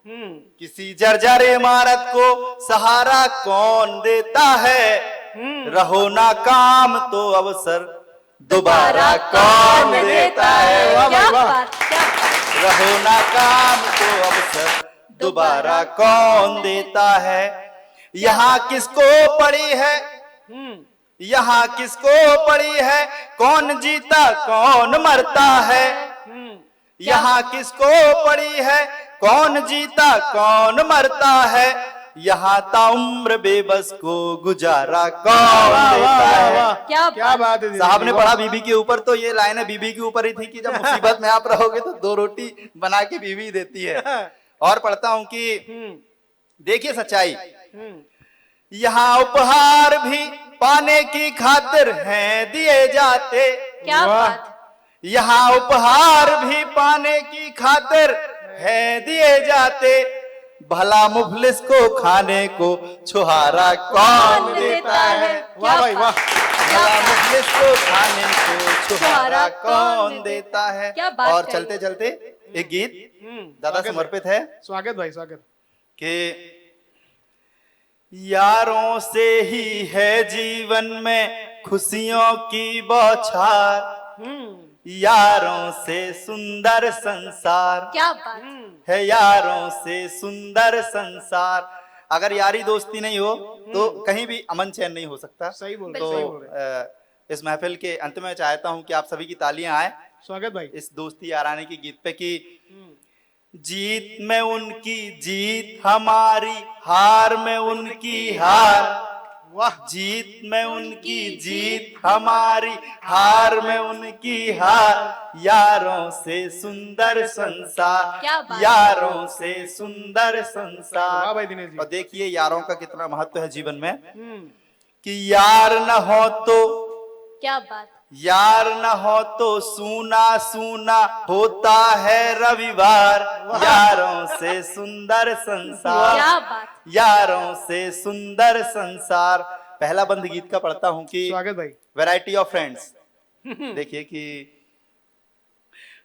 किसी जर्जर इमारत को सहारा कौन देता है, रहो ना काम तो अवसर दोबारा कौन देता है।
वाह
क्या
भाई वाह,
बात, क्या बात।
रहो ना काम तो अवसर दोबारा कौन देता है। यहाँ किसको पड़ी है, यहाँ किसको पड़ी है, कौन जीता कौन मरता है। यहाँ किसको पड़ी है, कौन जीता कौन मरता है। यहाँ ताउम्र बेबस को गुजारा कौन देता है।
क्या बात है
साहब ने पढ़ा बीबी के ऊपर, तो ये लाइनें बीबी के ऊपर ही थी कि जब मुसीबत में आप रहोगे तो 2 रोटी बना के बीबी देती है। और पढ़ता हूं कि देखिए सच्चाई, यहाँ उपहार भी पाने की खातिर हैं दिए जाते,
क्या बात।
यहाँ उपहार भी पाने की खातिर है दिए जाते, भला मुफलिस को खाने को छुहारा कौन देता है।
वाह भाई वाह,
भला मुफलिस को खाने को छुहारा कौन देता है।
क्या बात
और
कही।
चलते चलते एक गीत दादा समर्पित है
स्वागत भाई स्वागत।
कि यारों से ही है जीवन में खुशियों की बौछार, यारों से सुंदर संसार
क्या बात।
है, यारों से सुंदर संसार। अगर यारी दोस्ती नहीं हो तो कहीं भी अमन चैन नहीं हो सकता।
सही बोल
तो
सही बोल रहे।
इस महफिल के अंत में चाहता हूं कि आप सभी की तालियां आए
स्वागत भाई।
इस दोस्ती यारानी के गीत पे कि जीत में उनकी जीत हमारी, हार में उनकी हार।
वाह,
जीत में उनकी जीत हमारी, हार में उनकी हार। यारों से सुंदर
क्या
संसार,
बात।
यारों से सुंदर
वाह
संसार।
भाई दिनेश जी।
और देखिए यारों का कितना महत्व है जीवन में
हम्म,
कि यार न हो तो,
क्या बात।
यार न हो तो सूना सूना होता है रविवार। यारों से सुंदर संसार,
क्या बात।
यारों से सुंदर संसार। पहला बंद गीत का पढ़ता हूं कि
स्वागत भाई।
Variety of friends. देखिए कि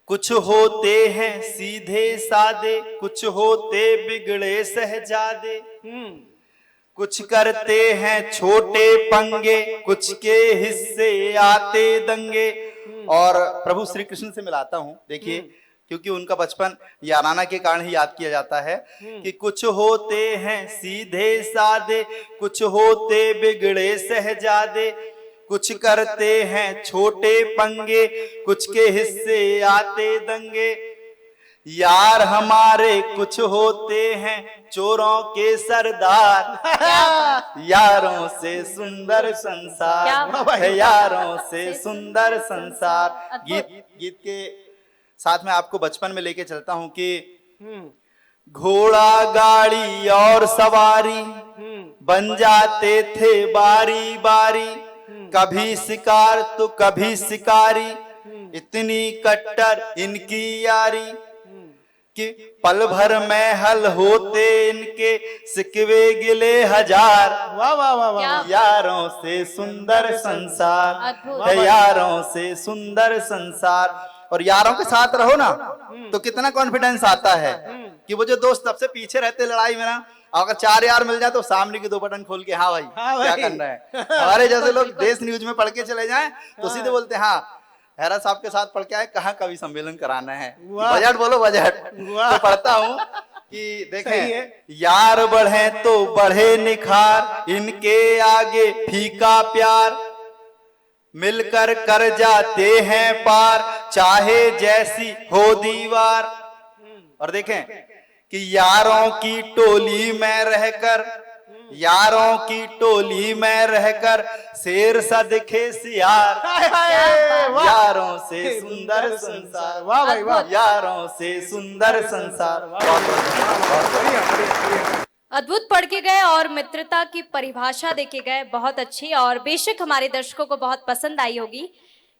कुछ होते हैं सीधे सादे, कुछ होते बिगड़े सहजादे, कुछ करते हैं छोटे पंगे, कुछ के हिस्से आते दंगे। और प्रभु श्री कृष्ण से मिलाता हूं, देखिए क्योंकि उनका बचपन याराना के कारण ही याद किया जाता है कि कुछ होते हैं सीधे सादे, कुछ होते बिगड़े सहजादे, कुछ करते हैं छोटे पंगे, कुछ के हिस्से आते दंगे। यार हमारे कुछ होते हैं चोरों के सरदार। यारों से सुंदर
क्या
संसार
बात
है, यारों से सुंदर संसार। गीत के साथ में आपको बचपन में लेके चलता हूं कि घोड़ा गाड़ी और सवारी बन जाते थे बारी बारी, कभी शिकार तो कभी शिकारी, इतनी कट्टर इनकी यारी कि पल भर में हल होते इनके सिकवे गिले हजार।
वाह वाह वाह वाह।
क्या
यारों से सुंदर संसार
अद्भुत।
है, यारों से सुंदर संसार। और यारों के साथ रहो ना तो कितना कॉन्फिडेंस आता है कि वो जो दोस्त सबसे पीछे रहते लड़ाई में ना, अगर 4 यार मिल जाए तो सामने के 2 बटन खोल के हाँ भाई क्या करना है। हमारे जैसे लोग देश न्यूज में पढ़ के चले जाएं तो सीधे बोलते हैं हाँ हैरा साहब के साथ पढ़ के आए, कहाँ कवि सम्मेलन कराना है, बजट बोलो बजट। तो पढ़ता हूँ कि
सही
देखें
है।
यार बढ़े तो बढ़े निखार, इनके आगे फीका प्यार, मिलकर कर जाते हैं पार, चाहे जैसी हो दीवार। और देखें कि यारों की टोली में रहकर, यारों की टोली में रहकर शेर सा दिखे सियार। यारों से सुंदर संसार,
वाह भाई वाह।
यारों से सुंदर संसार।
अद्भुत पढ़ के गए और मित्रता की परिभाषा देके गए, बहुत अच्छी। और बेशक हमारे दर्शकों को बहुत पसंद आई होगी,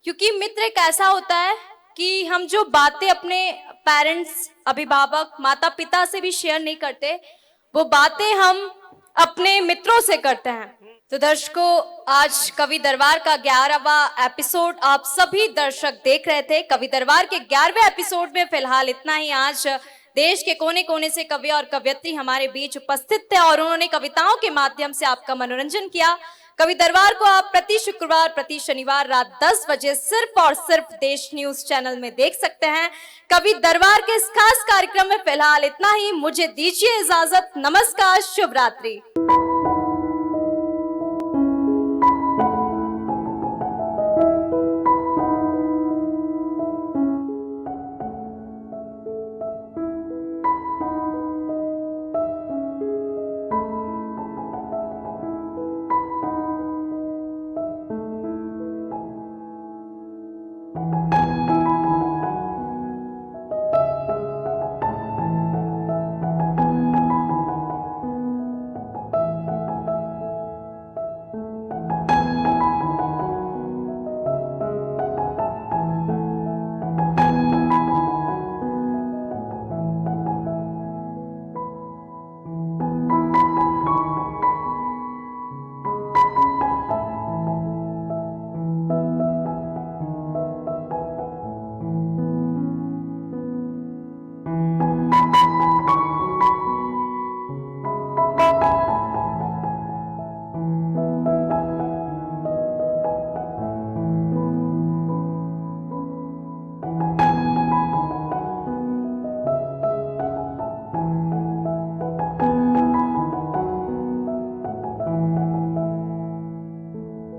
क्योंकि मित्र एक ऐसा होता है कि हम जो बातें अपने पेरेंट्स, अभिभावक, माता पिता से भी शेयर नहीं करते, वो बातें हम अपने मित्रों से करते हैं। तो दर्शकों, आज कवि दरबार का 11वां एपिसोड आप सभी दर्शक देख रहे थे। कवि दरबार के 11वें एपिसोड में फिलहाल इतना ही। आज देश के कोने कोने से कवि और कवयित्री हमारे बीच उपस्थित थे और उन्होंने कविताओं के माध्यम से आपका मनोरंजन किया। कवि दरबार को आप प्रति शुक्रवार, प्रति शनिवार रात 10 बजे सिर्फ और सिर्फ देश न्यूज चैनल में देख सकते हैं। कवि दरबार के इस खास कार्यक्रम में फिलहाल इतना ही। मुझे दीजिए इजाजत। नमस्कार, शुभ रात्रि।